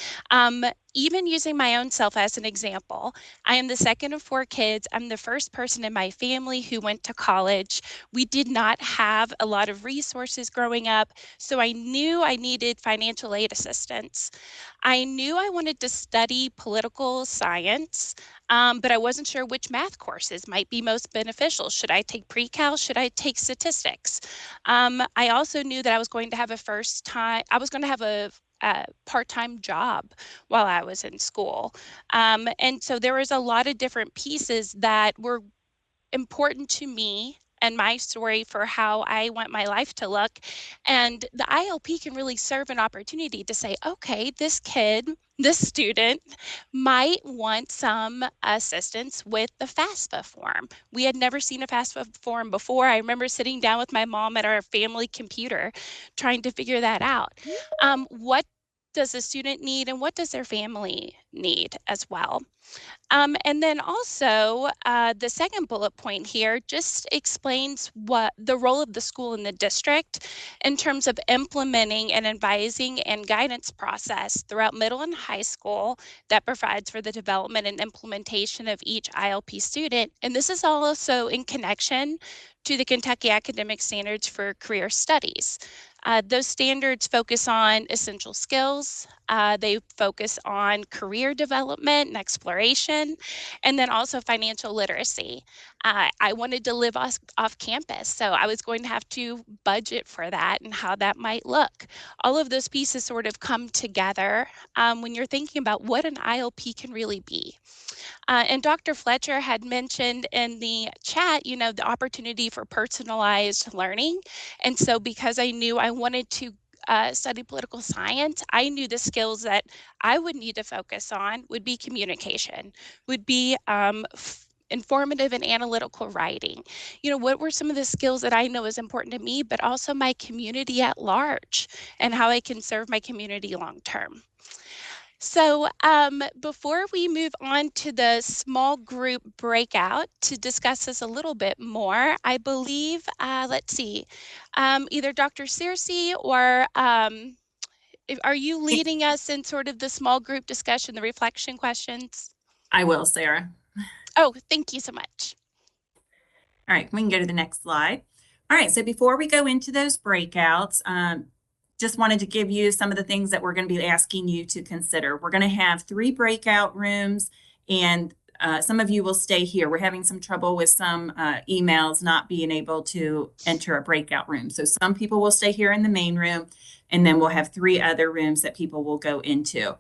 Even using my own self as an example, I am the second of 4 kids. I'm the first person in my family who went to college. We did not have a lot of resources growing up, so I knew I needed financial aid assistance. I knew I wanted to study political science, but I wasn't sure which math courses might be most beneficial. Should I take pre-cal? Should I take statistics? I also knew that I was going to have a part-time job while I was in school. And so there was a lot of different pieces that were important to me and my story for how I want my life to look. And the ILP can really serve an opportunity to say, okay, this student might want some assistance with the FAFSA form. We had never seen a FAFSA form before. I remember sitting down with my mom at our family computer trying to figure that out. What does the student need and what does their family need as well? And then also the second bullet point here just explains what the role of the school in the district in terms of implementing an advising and guidance process throughout middle and high school that provides for the development and implementation of each ILP student. And this is also in connection to the Kentucky Academic Standards for Career Studies. Those standards focus on essential skills. They focus on career development and exploration, and then also financial literacy. I wanted to live off campus, so I was going to have to budget for that and how that might look. All of those pieces sort of come together when you're thinking about what an ILP can really be. And Dr. Fletcher had mentioned in the chat, the opportunity for personalized learning. And so because I knew I wanted to study political science, I knew the skills that I would need to focus on would be communication, would be informative and analytical writing. What were some of the skills that I know is important to me, but also my community at large and how I can serve my community long term. So before we move on to the small group breakout to discuss this a little bit more, I believe, let's see, either Dr. Searcy or are you leading us in sort of the small group discussion, the reflection questions? I will, Sarah. Oh, thank you so much. All right, we can go to the next slide. All right, so before we go into those breakouts, just wanted to give you some of the things that we're going to be asking you to consider. We're going to have 3 breakout rooms, and some of you will stay here. We're having some trouble with some emails not being able to enter a breakout room. So some people will stay here in the main room, and then we'll have 3 other rooms that people will go into.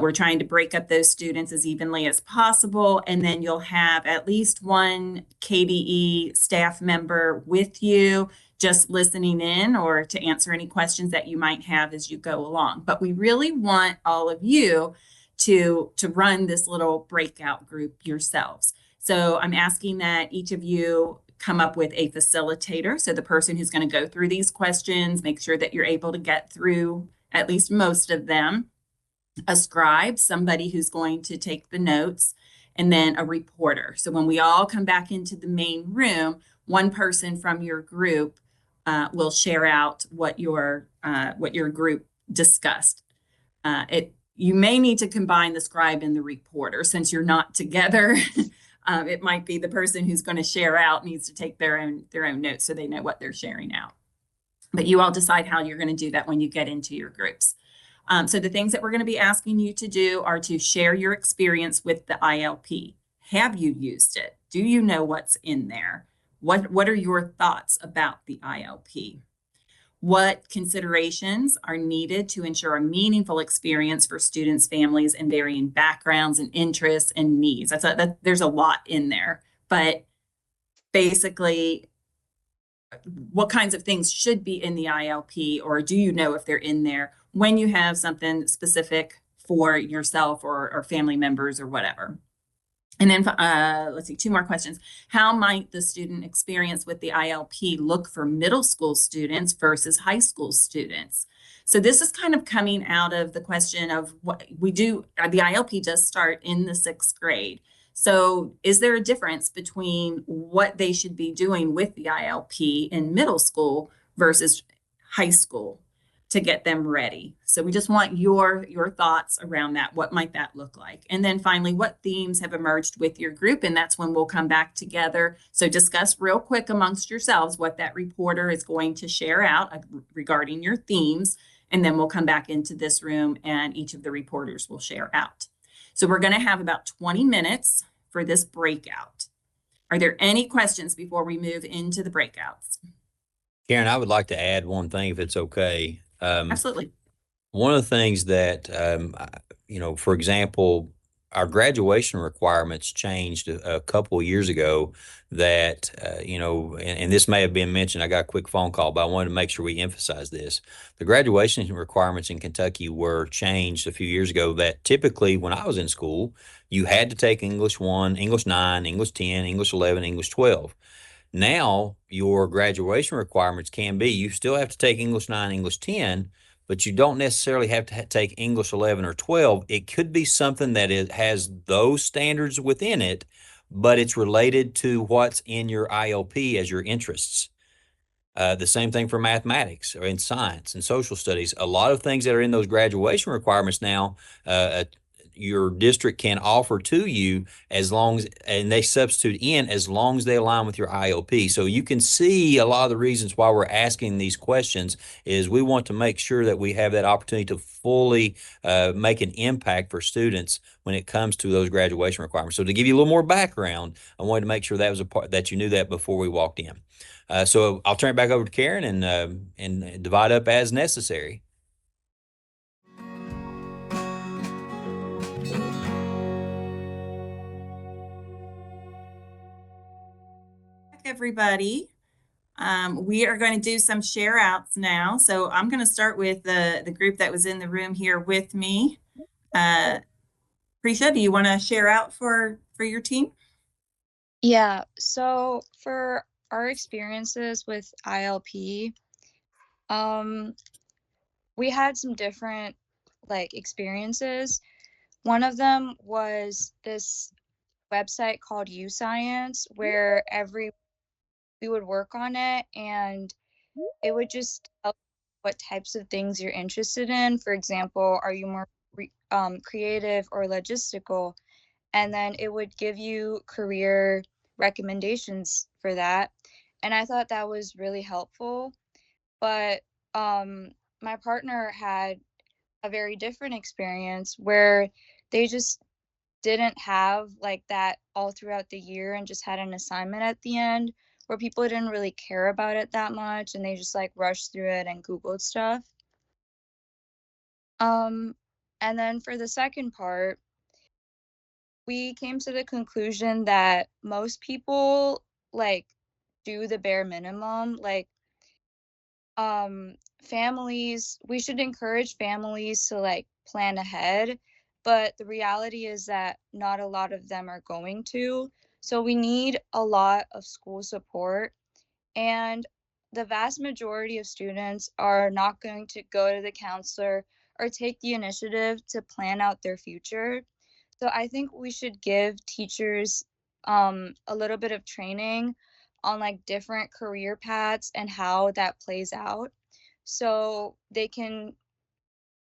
We're trying to break up those students as evenly as possible, and then you'll have at least 1 KDE staff member with you, just listening in or to answer any questions that you might have as you go along. But we really want all of you to run this little breakout group yourselves. So I'm asking that each of you come up with a facilitator. So the person who's going to go through these questions, make sure that you're able to get through at least most of them. A scribe, somebody who's going to take the notes, and then a reporter. So when we all come back into the main room, one person from your group will share out what your group discussed. You may need to combine the scribe and the reporter since you're not together. It might be the person who's going to share out needs to take their own notes so they know what they're sharing out. But you all decide how you're going to do that when you get into your groups. So the things that we're going to be asking you to do are to share your experience with the ILP. Have you used it? Do you know what's in there? What are your thoughts about the ILP? What considerations are needed to ensure a meaningful experience for students, families, and varying backgrounds and interests and needs? There's a lot in there, but basically, what kinds of things should be in the ILP, or do you know if they're in there when you have something specific for yourself or family members or whatever? And then let's see, 2 more questions. How might the student experience with the ILP look for middle school students versus high school students? So this is kind of coming out of the question of what we do. The ILP does start in the 6th grade. So is there a difference between what they should be doing with the ILP in middle school versus high school to get them ready? So we just want your thoughts around that. What might that look like? And then finally, what themes have emerged with your group? And that's when we'll come back together. So discuss real quick amongst yourselves what that reporter is going to share out regarding your themes. And then we'll come back into this room and each of the reporters will share out. So we're going to have about 20 minutes for this breakout. Are there any questions before we move into the breakouts? Karen, I would like to add one thing if it's okay. Absolutely. One of the things that, for example, our graduation requirements changed a couple of years ago that, and this may have been mentioned, I got a quick phone call, but I wanted to make sure we emphasize this. The graduation requirements in Kentucky were changed a few years ago that typically when I was in school, you had to take English 1, English 9, English 10, English 11, English 12. Now, your graduation requirements can be, you still have to take English 9, English 10, but you don't necessarily have to take English 11 or 12. It could be something that has those standards within it, but it's related to what's in your ILP as your interests. The same thing for mathematics or in science and social studies. A lot of things that are in those graduation requirements now, your district can offer to you and they substitute in as long as they align with your ILP. So you can see a lot of the reasons why we're asking these questions is we want to make sure that we have that opportunity to fully make an impact for students when it comes to those graduation requirements. So to give you a little more background, I wanted to make sure that was a part that you knew that before we walked in. So I'll turn it back over to Karen and divide up as necessary. Everybody. We are going to do some share outs now. So I'm going to start with the group that was in the room here with me. Prisha, do you want to share out for your team? Yeah, so for our experiences with ILP, we had some different experiences. One of them was this website called UScience where we would work on it and it would just tell what types of things you're interested in. For example, are you more creative or logistical? And then it would give you career recommendations for that. And I thought that was really helpful. But my partner had a very different experience where they just didn't have that all throughout the year and just had an assignment at the end where people didn't really care about it that much and they just rushed through it and Googled stuff. And then for the second part, we came to the conclusion that most people do the bare minimum. Families, we should encourage families to plan ahead, but the reality is that not a lot of them are going to. So we need a lot of school support, and the vast majority of students are not going to go to the counselor or take the initiative to plan out their future. So I think we should give teachers a little bit of training on like different career paths and how that plays out. So they can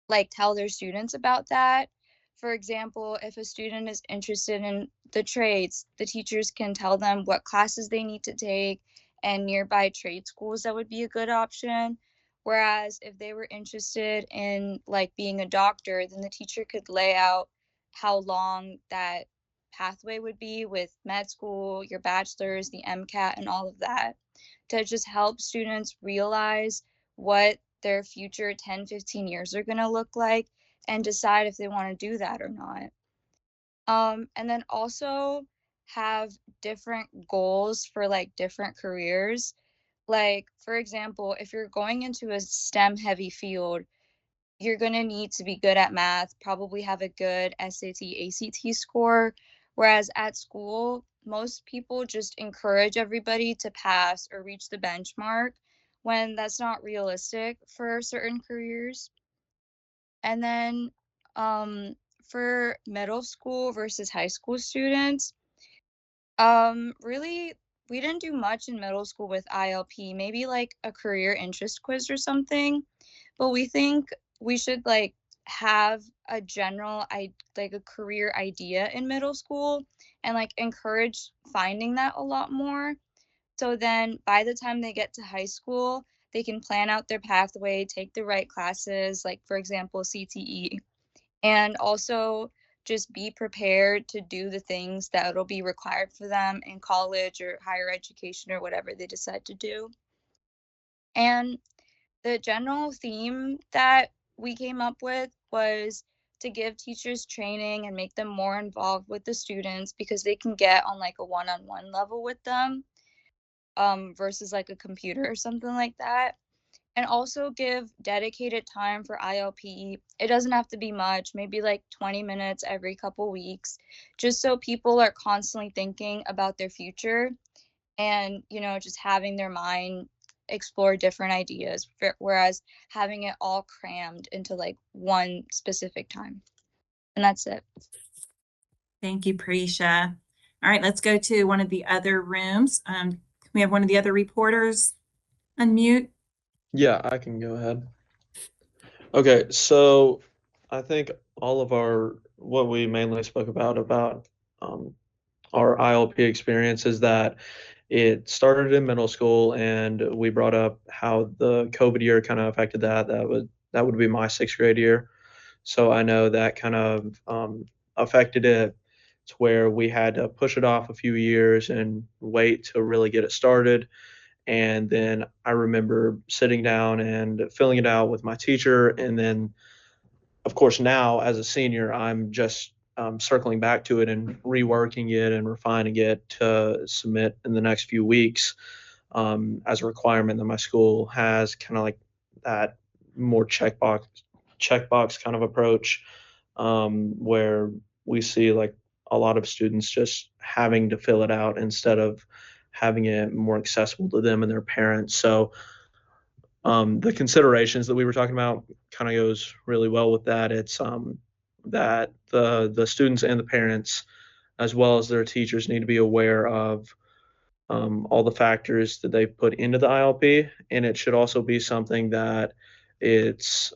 like tell their students about that. For example, if a student is interested in the trades, the teachers can tell them what classes they need to take and nearby trade schools that would be a good option. Whereas if they were interested in like being a doctor, then the teacher could lay out how long that pathway would be with med school, your bachelor's, the MCAT, and all of that to just help students realize what their future 10, 15 years are going to look like and decide if they want to do that or not. And then also have different goals for like different careers. Like, for example, if you're going into a STEM heavy field, you're going to need to be good at math, probably have a good SAT, ACT score. Whereas at school, most people just encourage everybody to pass or reach the benchmark when that's not realistic for certain careers. And then for middle school versus high school students, really, we didn't do much in middle school with ILP, maybe like a career interest quiz or something. But we think we should like have a general like a career idea in middle school and like encourage finding that a lot more. So then by the time they get to high school, they can plan out their pathway, take the right classes, like for example, CTE, and also just be prepared to do the things that will be required for them in college or higher education or whatever they decide to do. And the general theme that we came up with was to give teachers training and make them more involved with the students because they can get on like a one-on-one level with them versus like a computer or something like that. And also give dedicated time for ILP. It doesn't have to be much, maybe like 20 minutes every couple weeks, just so people are constantly thinking about their future and, you know, just having their mind explore different ideas, whereas having it all crammed into like one specific time. And that's it. Thank you, Prisha. All right, let's go to one of the other rooms. Can we have one of the other reporters unmute? Yeah, I can go ahead. Okay, so I think all of what we mainly spoke about our ILP experience is that it started in middle school, and we brought up how the COVID year kind of affected that. That would be my 6th grade year. So I know that kind of affected it to where we had to push it off a few years and wait to really get it started. And then I remember sitting down and filling it out with my teacher. And then, of course, now as a senior, I'm just circling back to it and reworking it and refining it to submit in the next few weeks as a requirement that my school has, kind of like that more checkbox kind of approach, where we see like a lot of students just having to fill it out instead of having it more accessible to them and their parents. So the considerations that we were talking about kind of goes really well with that. It's that the students and the parents, as well as their teachers, need to be aware of all the factors that they put into the ILP, and it should also be something that it's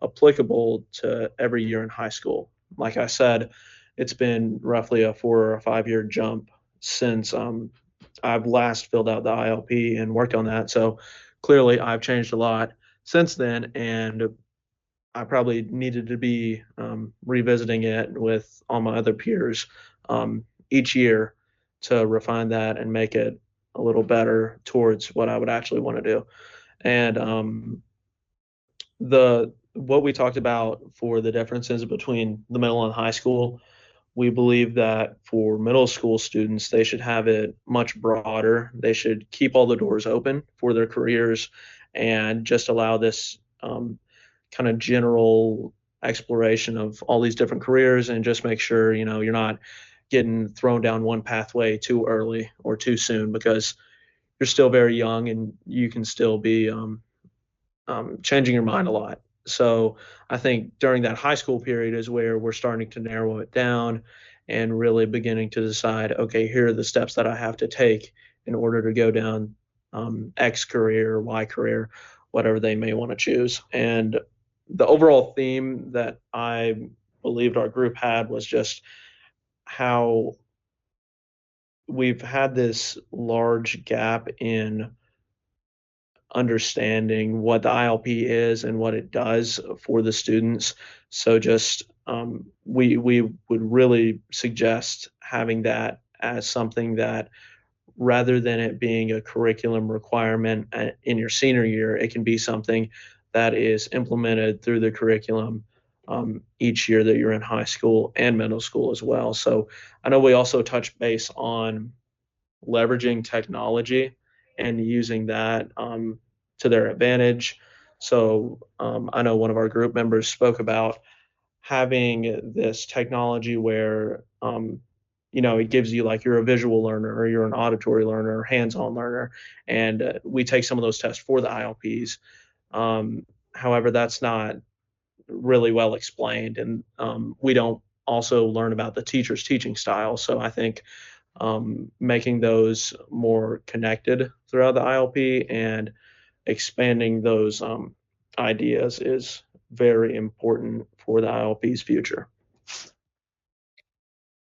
applicable to every year in high school. Like I said, it's been roughly a 4 or 5 year jump since I've last filled out the ILP and worked on that. So clearly I've changed a lot since then, and I probably needed to be revisiting it with all my other peers each year to refine that and make it a little better towards what I would actually want to do. And what we talked about for the differences between the middle and high school, we believe that for middle school students, they should have it much broader. They should keep all the doors open for their careers and just allow this kind of general exploration of all these different careers, and just make sure, you know, you're not getting thrown down one pathway too early or too soon, because you're still very young and you can still be changing your mind a lot. So I think during that high school period is where we're starting to narrow it down and really beginning to decide, okay, here are the steps that I have to take in order to go down X career or Y career, whatever they may want to choose. And the overall theme that I believed our group had was just how we've had this large gap in understanding what the ILP is and what it does for the students. So just we would really suggest having that as something that, rather than it being a curriculum requirement in your senior year, it can be something that is implemented through the curriculum each year that you're in high school and middle school as well. So I know we also touch base on leveraging technology and using that to their advantage. So I know one of our group members spoke about having this technology where it gives you, like, you're a visual learner or you're an auditory learner or hands-on learner, and we take some of those tests for the ILPs. However, that's not really well explained, and we don't also learn about the teacher's teaching style. So I think making those more connected throughout the ILP and expanding those ideas is very important for the ILP's future.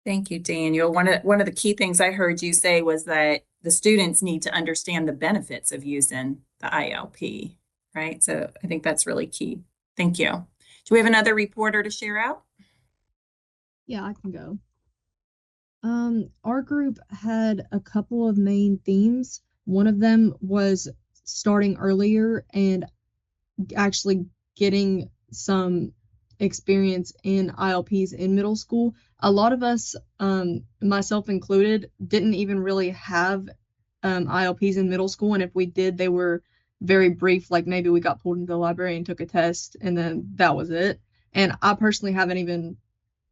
Thank you, Daniel. One of the key things I heard you say was that the students need to understand the benefits of using the ILP, right? So I think that's really key. Thank you. Do we have another reporter to share out? Yeah, I can go. Our group had a couple of main themes. One of them was starting earlier and actually getting some experience in ILPs in middle school. A lot of us, myself included, didn't even really have ILPs in middle school, and if we did, they were very brief, like maybe we got pulled into the library and took a test, and then that was it. And I personally haven't even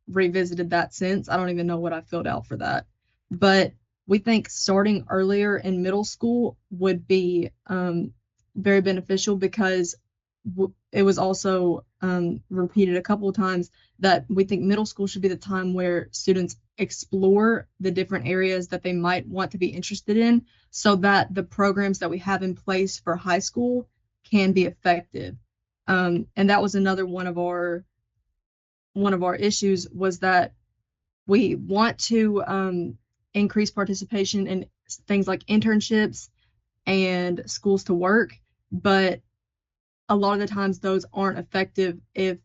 revisited that since. I don't even know what I filled out for that. But we think starting earlier in middle school would be very beneficial, because it was also repeated a couple of times that we think middle school should be the time where students explore the different areas that they might want to be interested in, so that the programs that we have in place for high school can be effective. And that was another one of our issues, was that we want to increase participation in things like internships and schools to work, but a lot of the times those aren't effective if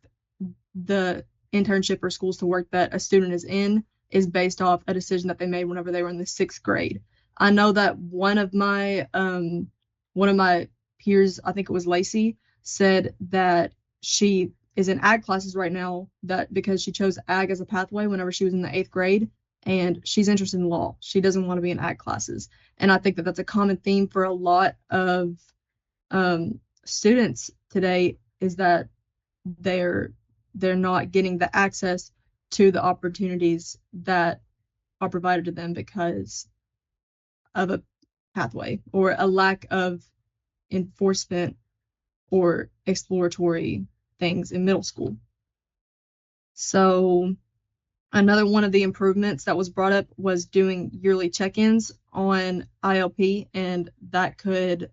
the internship or schools to work that a student is in is based off a decision that they made whenever they were in the 6th grade. I know that one of my peers, I think it was Lacey, said that she is in ag classes right now, that because she chose ag as a pathway whenever she was in the 8th grade, and she's interested in law. She doesn't want to be in ag classes. And I think that that's a common theme for a lot of students today, is that they're not getting the access to the opportunities that are provided to them because of a pathway or a lack of enforcement or exploratory things in middle school. So another one of the improvements that was brought up was doing yearly check-ins on ILP, and that could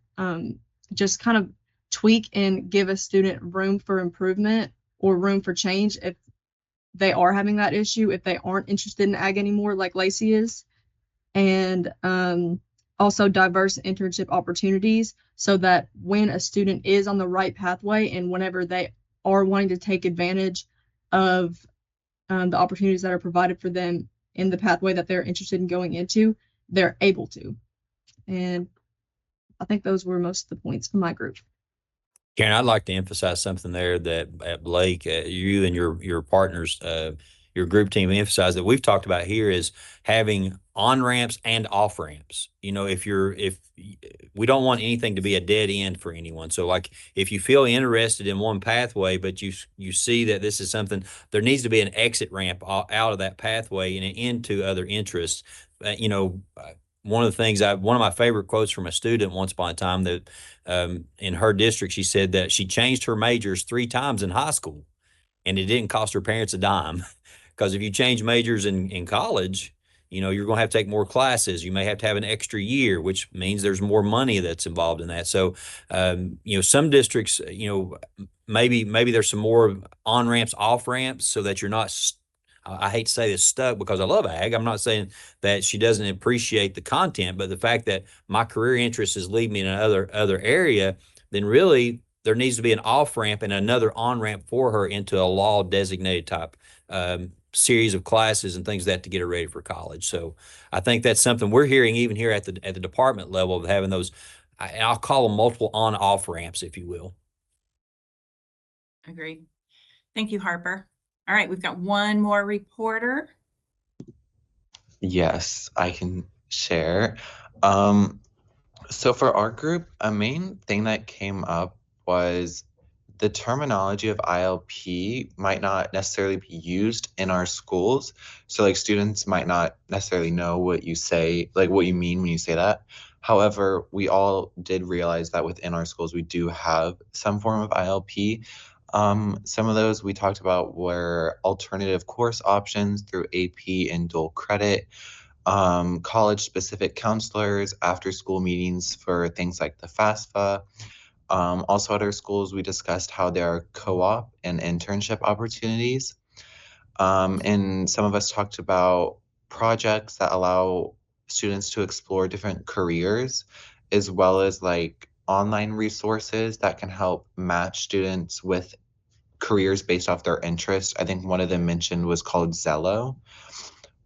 just kind of tweak and give a student room for improvement or room for change if they are having that issue, if they aren't interested in ag anymore, like Lacey is. And also diverse internship opportunities, so that when a student is on the right pathway and whenever they are wanting to take advantage of the opportunities that are provided for them in the pathway that they're interested in going into, they're able to. And I think those were most of the points from my group. Karen, I'd like to emphasize something there that at Blake, you and your partners, your group team emphasize that we've talked about here, is having on ramps and off ramps. If we don't want anything to be a dead end for anyone. So like, if you feel interested in one pathway, but you see that this is something, there needs to be an exit ramp out of that pathway and into other interests. One of the things one of my favorite quotes from a student once upon a time, that in her district, she said that she changed her majors 3 times in high school, and it didn't cost her parents a dime. Because if you change majors in college, you know, you're going to have to take more classes. You may have to have an extra year, which means there's more money that's involved in that. So, you know, some districts, you know, maybe there's some more on ramps, off ramps, so that you're not. I hate to say this, stuck, because I love ag. I'm not saying that she doesn't appreciate the content, but the fact that my career interest is leading me in another area, then really there needs to be an off ramp and another on ramp for her into a law designated type series of classes and things that to get her ready for college. So I think that's something we're hearing even here at the department level, of having those, I'll call them multiple on off ramps, if you will. Agreed. Thank you, Harper. All right, we've got one more reporter. Yes, I can share. So for our group, a main thing that came up was the terminology of ILP might not necessarily be used in our schools. So like students might not necessarily know what you say, like what you mean when you say that. However, we all did realize that within our schools, we do have some form of ILP. Some of those we talked about were alternative course options through AP and dual credit, college-specific counselors, after-school meetings for things like the FAFSA. Also at our schools, we discussed how there are co-op and internship opportunities. And some of us talked about projects that allow students to explore different careers, as well as like online resources that can help match students with careers based off their interests. I think one of them mentioned was called Zello.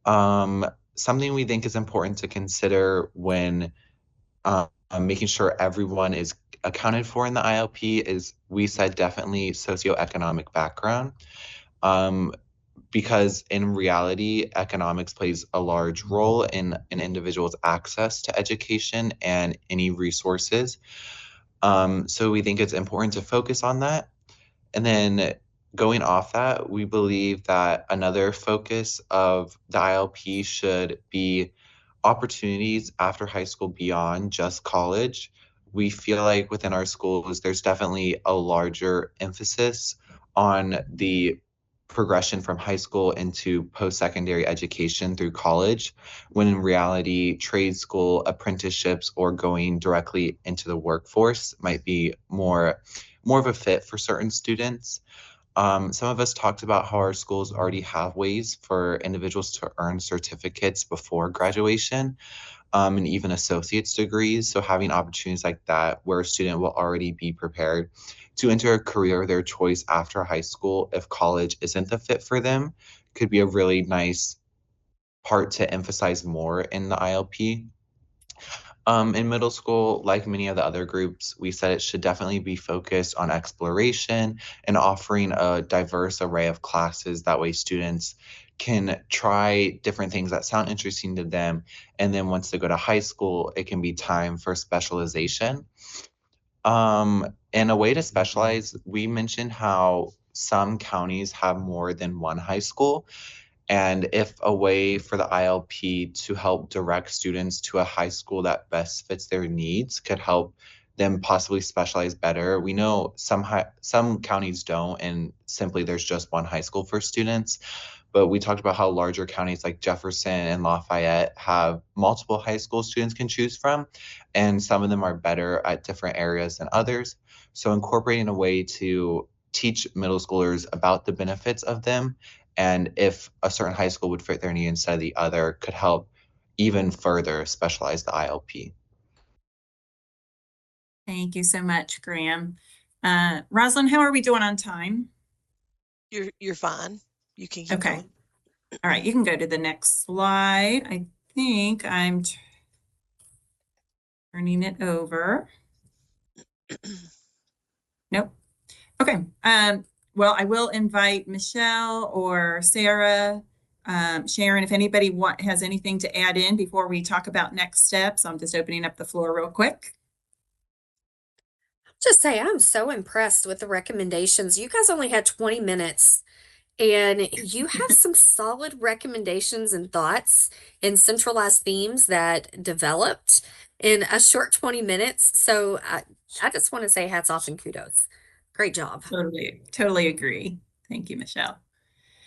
Something we think is important to consider when making sure everyone is accounted for in the ILP is, we said definitely socioeconomic background, because in reality, economics plays a large role in an individual's access to education and any resources. So we think it's important to focus on that. And then going off that, we believe that another focus of the ILP should be opportunities after high school beyond just college. We feel like within our schools, there's definitely a larger emphasis on the progression from high school into post-secondary education through college, when in reality, trade school, apprenticeships, or going directly into the workforce might be more of a fit for certain students. Some of us talked about how our schools already have ways for individuals to earn certificates before graduation, and even associate's degrees. So having opportunities like that where a student will already be prepared to enter a career of their choice after high school, if college isn't the fit for them, could be a really nice part to emphasize more in the ILP. In middle school, like many of the other groups, we said it should definitely be focused on exploration and offering a diverse array of classes. That way students can try different things that sound interesting to them. And then once they go to high school, it can be time for specialization. And a way to specialize, we mentioned how some counties have more than one high school. And if a way for the ILP to help direct students to a high school that best fits their needs could help them possibly specialize better. We know some counties don't, and simply there's just one high school for students. But we talked about how larger counties like Jefferson and Lafayette have multiple high school students can choose from, and some of them are better at different areas than others. So incorporating a way to teach middle schoolers about the benefits of them, and if a certain high school would fit their need instead of the other, could help even further specialize the ILP. Thank you so much, Graham. Rosalind, how are we doing on time? You're fine. You can keep Okay. going. All right, you can go to the next slide. I think I'm turning it over. Nope. Okay. Well, I will invite Michelle or Sarah, Sharon, if anybody has anything to add in before we talk about next steps. I'm just opening up the floor real quick. Just say I'm so impressed with the recommendations. You guys only had 20 minutes and you have some solid recommendations and thoughts and centralized themes that developed in a short 20 minutes. So I just want to say hats off and kudos. Great job. Totally agree. Thank you, Michelle.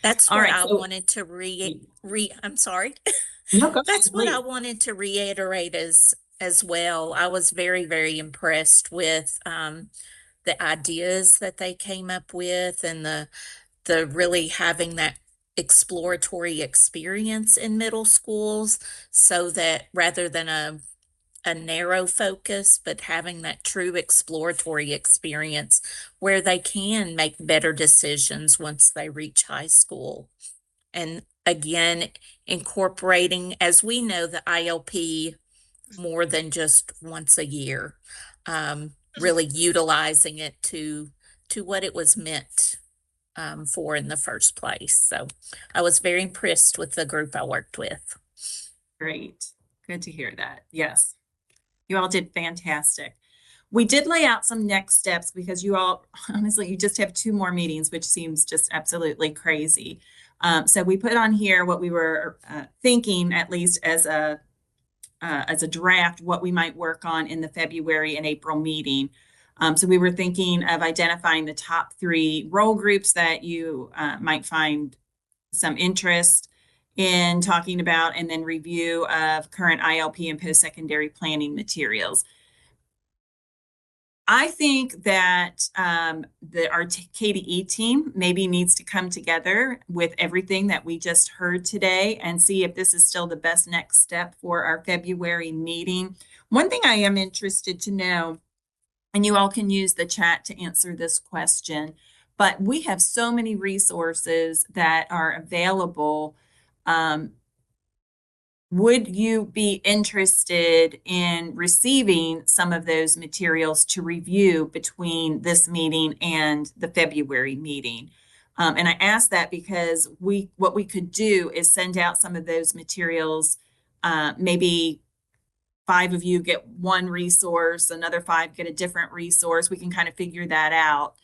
That's All what right, I so wanted to I'm sorry. no, go That's ahead, what I please. wanted to reiterate as well. I was very, very impressed with the ideas that they came up with and the really having that exploratory experience in middle schools, so that rather than a narrow focus, but having that true exploratory experience where they can make better decisions once they reach high school. And again, incorporating, as we know, the ILP more than just once a year, really utilizing it to what it was meant for in the first place. So I was very impressed with the group I worked with. Great. Good to hear that. Yes. You all did fantastic. We did lay out some next steps because you all, honestly, you just have 2 more meetings, which seems just absolutely crazy. So we put on here what we were thinking, at least as a draft, what we might work on in the February and April meeting. So we were thinking of identifying the top 3 role groups that you might find some interest in talking about, and then review of current ILP and post-secondary planning materials. I think that our KDE team maybe needs to come together with everything that we just heard today and see if this is still the best next step for our February meeting. One thing I am interested to know, and you all can use the chat to answer this question, but we have so many resources that are available. Would you be interested in receiving some of those materials to review between this meeting and the February meeting? And I ask that because what we could do is send out some of those materials. Maybe 5 of you get one resource, another 5 get a different resource. We can kind of figure that out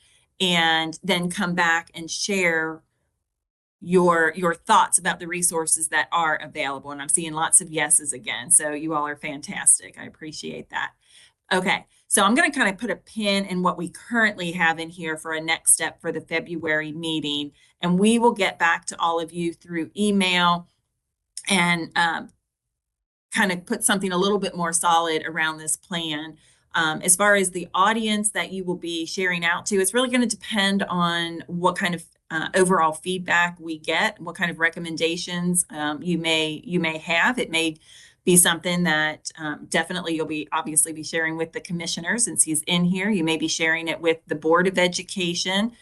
and then come back and share your thoughts about the resources that are available. And I'm seeing lots of yeses again. So you all are fantastic. I appreciate that. Okay, so I'm going to kind of put a pin in what we currently have in here for a next step for the February meeting. And we will get back to all of you through email and kind of put something a little bit more solid around this plan. As far as the audience that you will be sharing out to, it's really going to depend on what kind of overall feedback we get, what kind of recommendations you may have. It may be something that definitely you'll be obviously be sharing with the commissioner since he's in here. You may be sharing it with the Board of Education.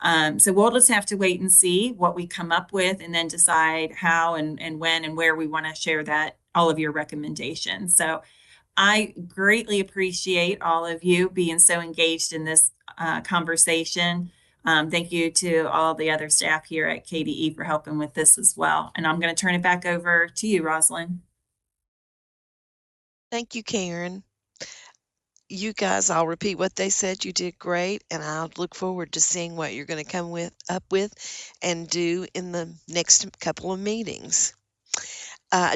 So we'll just have to wait and see what we come up with and then decide how and when and where we want to share that, all of your recommendations. So I greatly appreciate all of you being so engaged in this conversation. Thank you to all the other staff here at KDE for helping with this as well. And I'm going to turn it back over to you, Rosalind. Thank you, Karen. You guys, I'll repeat what they said. You did great, and I'll look forward to seeing what you're going to come up with and do in the next couple of meetings.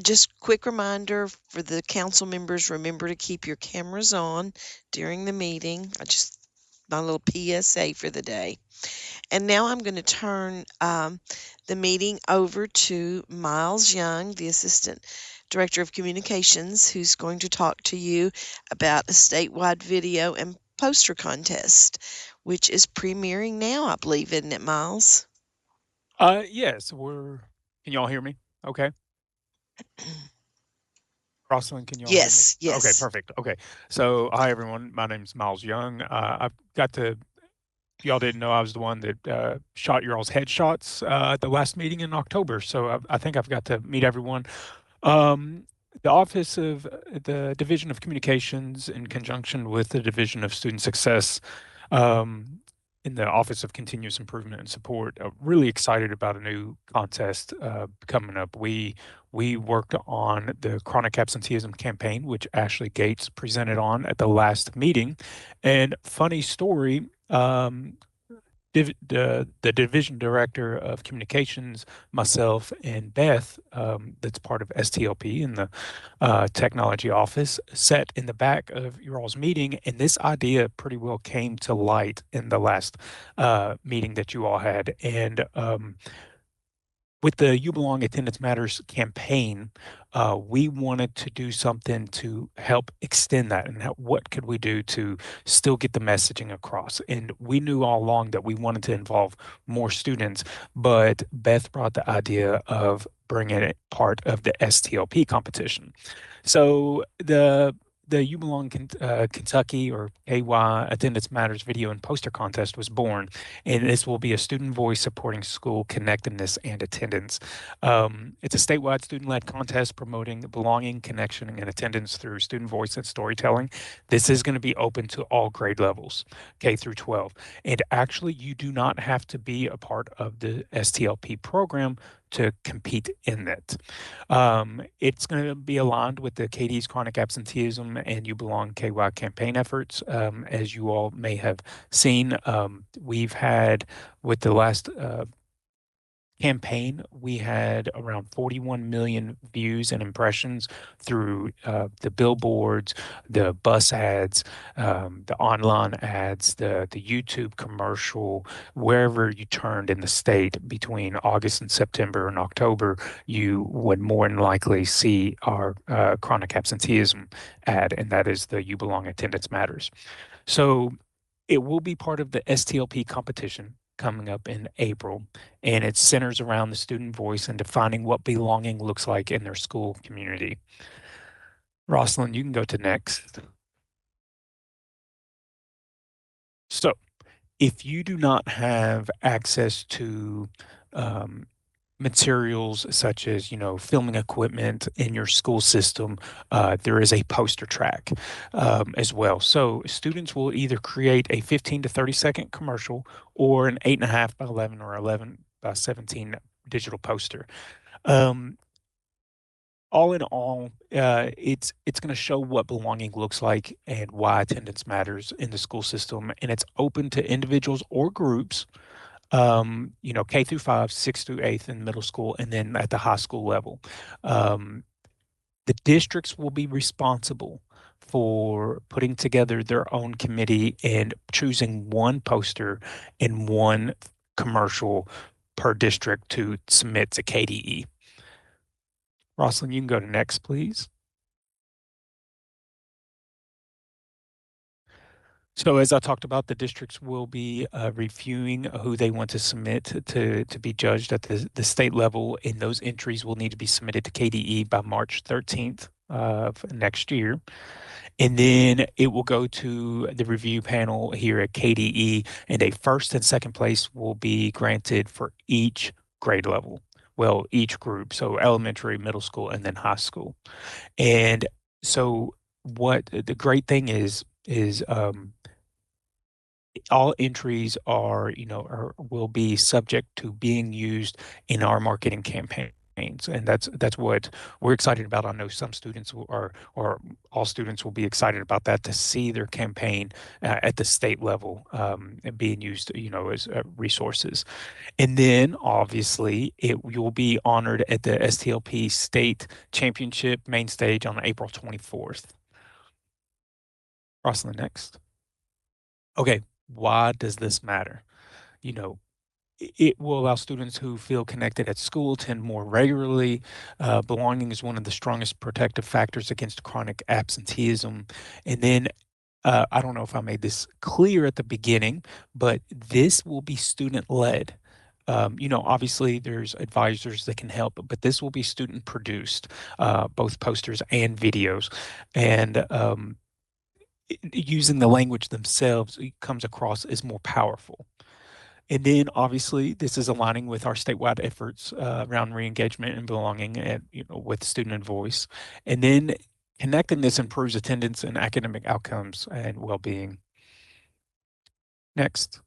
Just quick reminder for the council members, remember to keep your cameras on during the meeting. My little PSA for the day. And now I'm going to turn the meeting over to Miles Young, the Assistant Director of Communications, who's going to talk to you about a statewide video and poster contest, which is premiering now, I believe, isn't it, Miles? Yes, can y'all hear me? Okay. Rosalind, can y'all hear me? Yes. Okay, perfect. Okay. So, hi, everyone. My name's Miles Young. Y'all didn't know I was the one that shot your all's headshots at the last meeting in October. So I think I've got to meet everyone. The Office of the Division of Communications, in conjunction with the Division of Student Success, in the Office of Continuous Improvement and Support, really excited about a new contest coming up. We worked on the chronic absenteeism campaign, which Ashley Gates presented on at the last meeting. And funny story, the division director of communications, myself, and Beth, that's part of STLP in the technology office, sat in the back of your all's meeting, and this idea pretty well came to light in the last meeting that you all had. And with the You Belong Attendance Matters campaign, we wanted to do something to help extend that. And what could we do to still get the messaging across? And we knew all along that we wanted to involve more students, but Beth brought the idea of bringing it part of the STLP competition. So the You Belong Kentucky, or KY Attendance Matters video and poster contest was born, and this will be a student voice supporting school connectedness and attendance. It's a statewide student-led contest promoting belonging, connection, and attendance through student voice and storytelling. This is going to be open to all grade levels, K through 12. And actually, you do not have to be a part of the STLP program to compete in it. It's going to be aligned with the KD's chronic absenteeism and You Belong KY campaign efforts. As you all may have seen, we've had, with the last campaign, we had around 41 million views and impressions through the billboards, the bus ads, the online ads, the YouTube commercial. Wherever you turned in the state between August and September and October, you would more than likely see our chronic absenteeism ad, and that is the You Belong Attendance Matters. So it will be part of the STLP competition coming up in April, and it centers around the student voice and defining what belonging looks like in their school community. Rosalind, you can go to next. So if you do not have access to materials such as, filming equipment in your school system, there is a poster track as well. So students will either create a 15 to 30-second commercial or an 8.5 by 11 or 11 by 17 digital poster. All in all, it's going to show what belonging looks like and why attendance matters in the school system, and it's open to individuals or groups. K through 5, 6 through 8th in middle school, and then at the high school level. The districts will be responsible for putting together their own committee and choosing one poster and one commercial per district to submit to KDE. Rosalind, you can go to next, please. So as I talked about, the districts will be reviewing who they want to submit to be judged at the state level, and those entries will need to be submitted to KDE by March 13th of next year. And then it will go to the review panel here at KDE, and a first and second place will be granted for each grade level. Well, each group, so elementary, middle school, and then high school. And so what the great thing is all entries are, will be subject to being used in our marketing campaigns. And that's what we're excited about. I know some students or all students will be excited about that, to see their campaign at the state level being used, as resources. And then obviously you'll be honored at the STLP State Championship main stage on April 24th. Rosalind, next. Okay, why does this matter? It will allow students who feel connected at school attend more regularly. Belonging is one of the strongest protective factors against chronic absenteeism. And then I don't know if I made this clear at the beginning, but this will be student-led. Obviously there's advisors that can help, but this will be student produced, both posters and videos. And using the language themselves, it comes across as more powerful. And then obviously this is aligning with our statewide efforts around re-engagement and belonging and, with student and voice. And then connectedness improves attendance and academic outcomes and well-being. Next.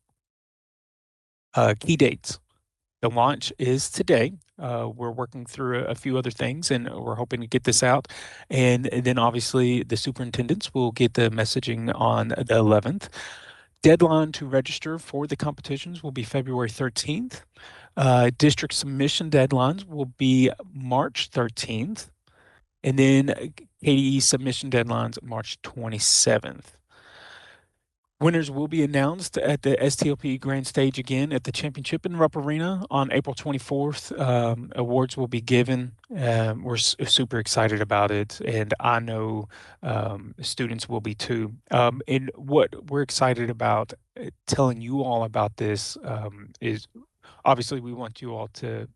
Key dates. The launch is today. We're working through a few other things, and we're hoping to get this out. And then obviously the superintendents will get the messaging on the 11th. Deadline to register for the competitions will be February 13th. District submission deadlines will be March 13th. And then KDE submission deadlines March 27th. Winners will be announced at the STLP Grand Stage again at the Championship in Rupp Arena on April 24th. Awards will be given. We're super excited about it, and I know students will be too. And what we're excited about telling you all about this is obviously we want you all to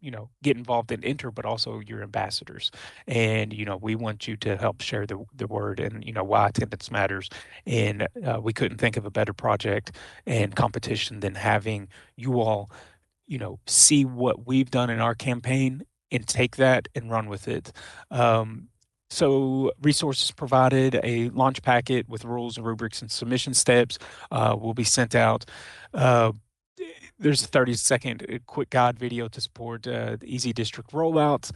get involved and enter, but also your ambassadors, and we want you to help share the word and why attendance matters. And we couldn't think of a better project and competition than having you all see what we've done in our campaign and take that and run with it. So resources provided, a launch packet with rules, rubrics, and submission steps will be sent out. There's a 30-second quick guide video to support the Easy District rollout.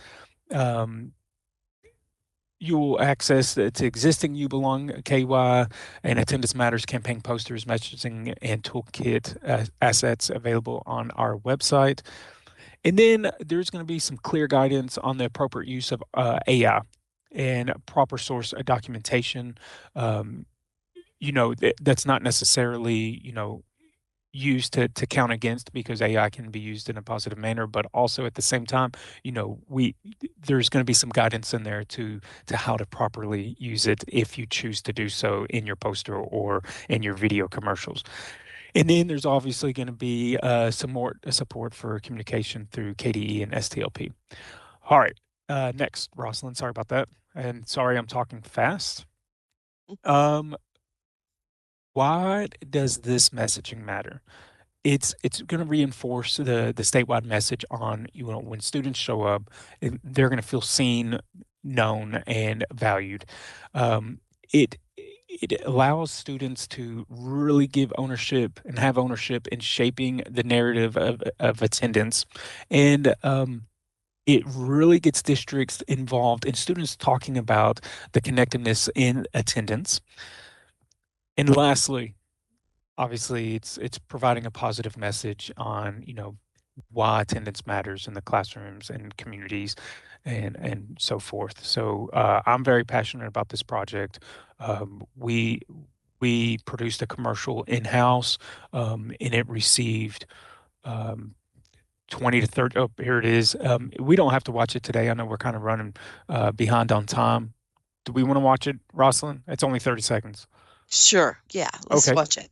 You will access to existing You Belong KY and Attendance Matters campaign posters, messaging, and toolkit assets available on our website. And then there's going to be some clear guidance on the appropriate use of AI and proper source documentation. That's not necessarily, used to count against, because AI can be used in a positive manner, but also at the same time, there's going to be some guidance in there to how to properly use it if you choose to do so in your poster or in your video commercials. And then there's obviously going to be some more support for communication through KDE and STLP. All right, next, Rosalind, sorry about that. And sorry, I'm talking fast. Why does this messaging matter? It's going to reinforce the statewide message on, when students show up, they're going to feel seen, known, and valued. It allows students to really give ownership and have ownership in shaping the narrative of attendance. And it really gets districts involved in students talking about the connectedness in attendance. And lastly, obviously, it's providing a positive message on, why attendance matters in the classrooms and communities and so forth. So I'm very passionate about this project. We produced a commercial in-house, and it received 20 to 30. Oh, here it is. We don't have to watch it today. I know we're kind of running behind on time. Do we want to watch it, Rosalind? It's only 30 seconds. Sure. Yeah. Let's Okay. watch it.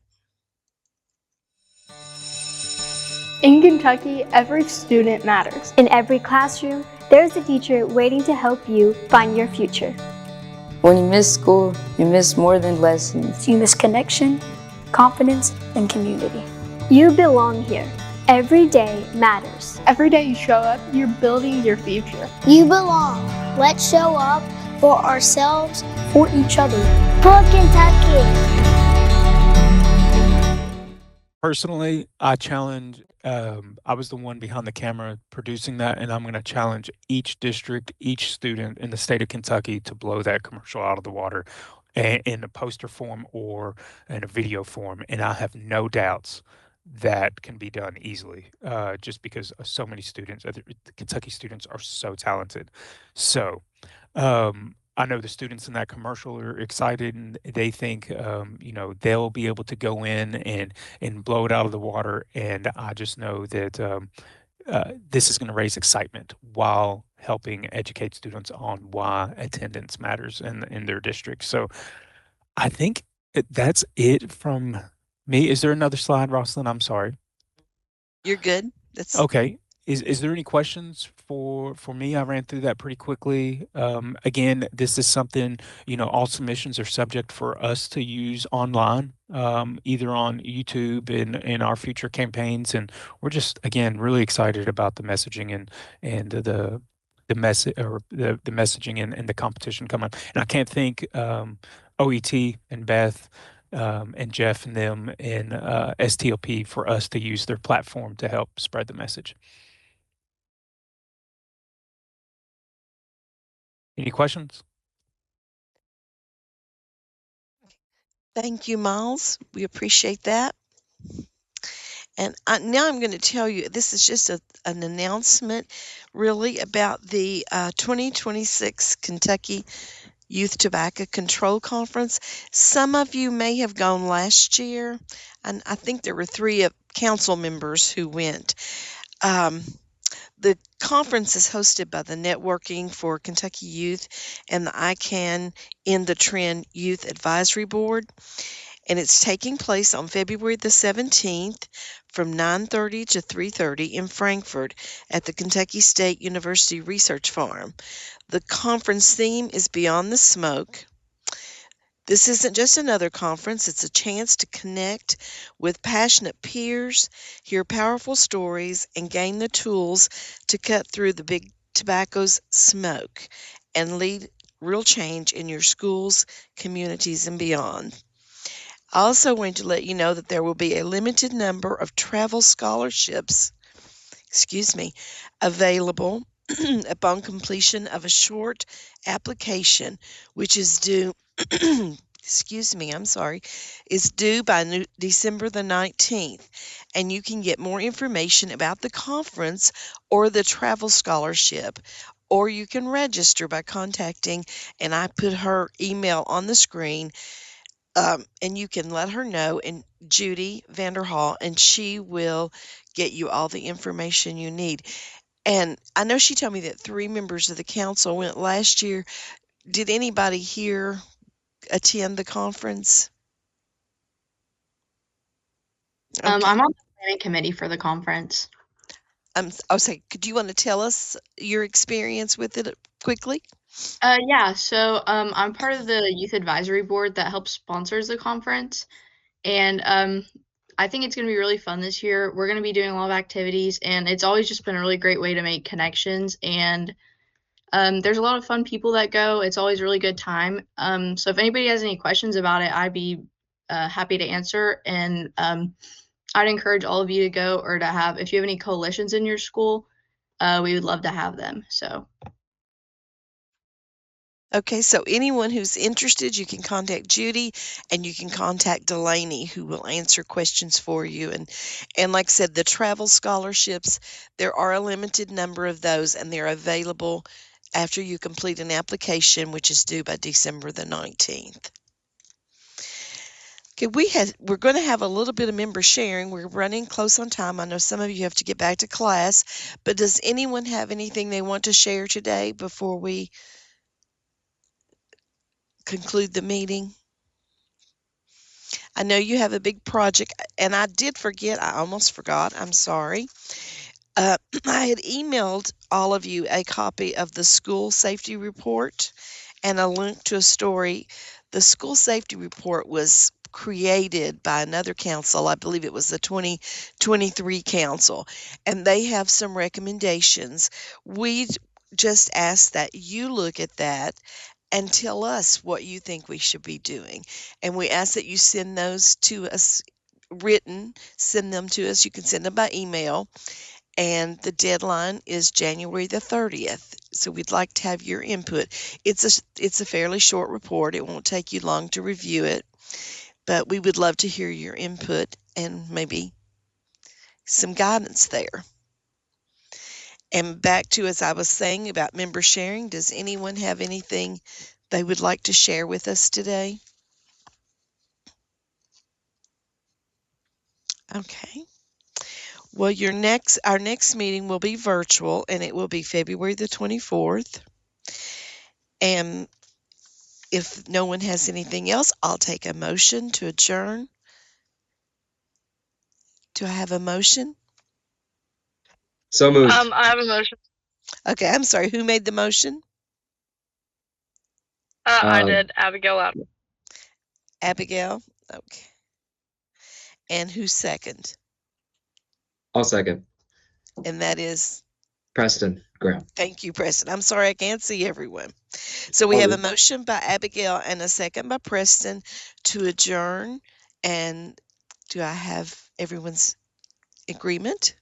In Kentucky, every student matters. In every classroom, there's a teacher waiting to help you find your future. When you miss school, you miss more than lessons. You miss connection, confidence, and community. You belong here. Every day matters. Every day you show up, you're building your future. You belong. Let's show up for ourselves, for each other. For Kentucky. Personally, I challenge, I was the one behind the camera producing that, and I'm going to challenge each district, each student in the state of Kentucky to blow that commercial out of the water in a poster form or in a video form. And I have no doubts that can be done easily, just because so many students, the Kentucky students are so talented. So, I know the students in that commercial are excited, and they think, they'll be able to go in and blow it out of the water. And I just know that this is going to raise excitement while helping educate students on why attendance matters in their district. So I think that's it from me. Is there another slide, Rosalind? I'm sorry. You're good. That's Okay. Is there any questions for me? I ran through that pretty quickly. Again, this is something, all submissions are subject for us to use online, either on YouTube in our future campaigns. And we're just, again, really excited about the messaging and the message or the messaging and the competition coming up. And I can't thank OET and Beth and Jeff and them in STLP for us to use their platform to help spread the message. Any questions? Thank you, Miles. We appreciate that. And now I'm going to tell you, this is just an announcement really about the 2026 Kentucky Youth Tobacco Control Conference. Some of you may have gone last year, and I think there were 3 council members who went. The conference is hosted by the Networking for Kentucky Youth and the ICANN in the Trend Youth Advisory Board. And it's taking place on February the 17th from 9:30 to 3:30 in Frankfort at the Kentucky State University Research Farm. The conference theme is Beyond the Smoke. This isn't just another conference, it's a chance to connect with passionate peers, hear powerful stories, and gain the tools to cut through the big tobacco's smoke and lead real change in your schools, communities, and beyond. I also want to let you know that there will be a limited number of travel scholarships, available upon completion of a short application, which is due, is due by December the 19th. And you can get more information about the conference or the travel scholarship, or you can register by contacting, and I put her email on the screen, and you can let her know, and Judy Vanderhall, and she will get you all the information you need. And I know she told me that 3 members of the council went last year. Did anybody here attend the conference? I'm on the planning committee for the conference. Do you want to tell us your experience with it quickly? Yeah, so I'm part of the youth advisory board that helps sponsors the conference, and I think it's going to be really fun this year. We're going to be doing a lot of activities, and it's always just been a really great way to make connections, and there's a lot of fun people that go. It's always a really good time. So if anybody has any questions about it, I'd be happy to answer, and I'd encourage all of you to go, or to have, if you have any coalitions in your school, we would love to have them. So. Okay, so anyone who's interested, you can contact Judy, and you can contact Delaney, who will answer questions for you. And like I said, the travel scholarships, there are a limited number of those, and they're available after you complete an application, which is due by December the 19th. Okay, we're going to have a little bit of member sharing. We're running close on time. I know some of you have to get back to class, but does anyone have anything they want to share today before we conclude the meeting? I know you have a big project, and I did forget. I almost forgot. I'm sorry. I had emailed all of you a copy of the school safety report and a link to a story. The school safety report was created by another council. I believe it was the 2023 council, and they have some recommendations. We just ask that you look at that and tell us what you think we should be doing. And we ask that you send those to us written, send them to us. You can send them by email. And the deadline is January the 30th. So we'd like to have your input. It's a fairly short report. It won't take you long to review it, but we would love to hear your input and maybe some guidance there. And back to, as I was saying about member sharing, does anyone have anything they would like to share with us today? Okay. Well, our next meeting will be virtual, and it will be February the 24th. And if no one has anything else, I'll take a motion to adjourn. Do I have a motion? So moved. I have a motion. Okay, I'm sorry. Who made the motion? I did. Abigail. Abigail? Okay. And who's second? I'll second. And that is? Preston Graham. Thank you, Preston. I'm sorry I can't see everyone. So we have a motion by Abigail and a second by Preston to adjourn. And do I have everyone's agreement?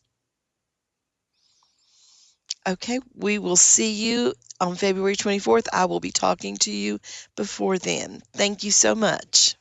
Okay, we will see you on February 24th. I will be talking to you before then. Thank you so much.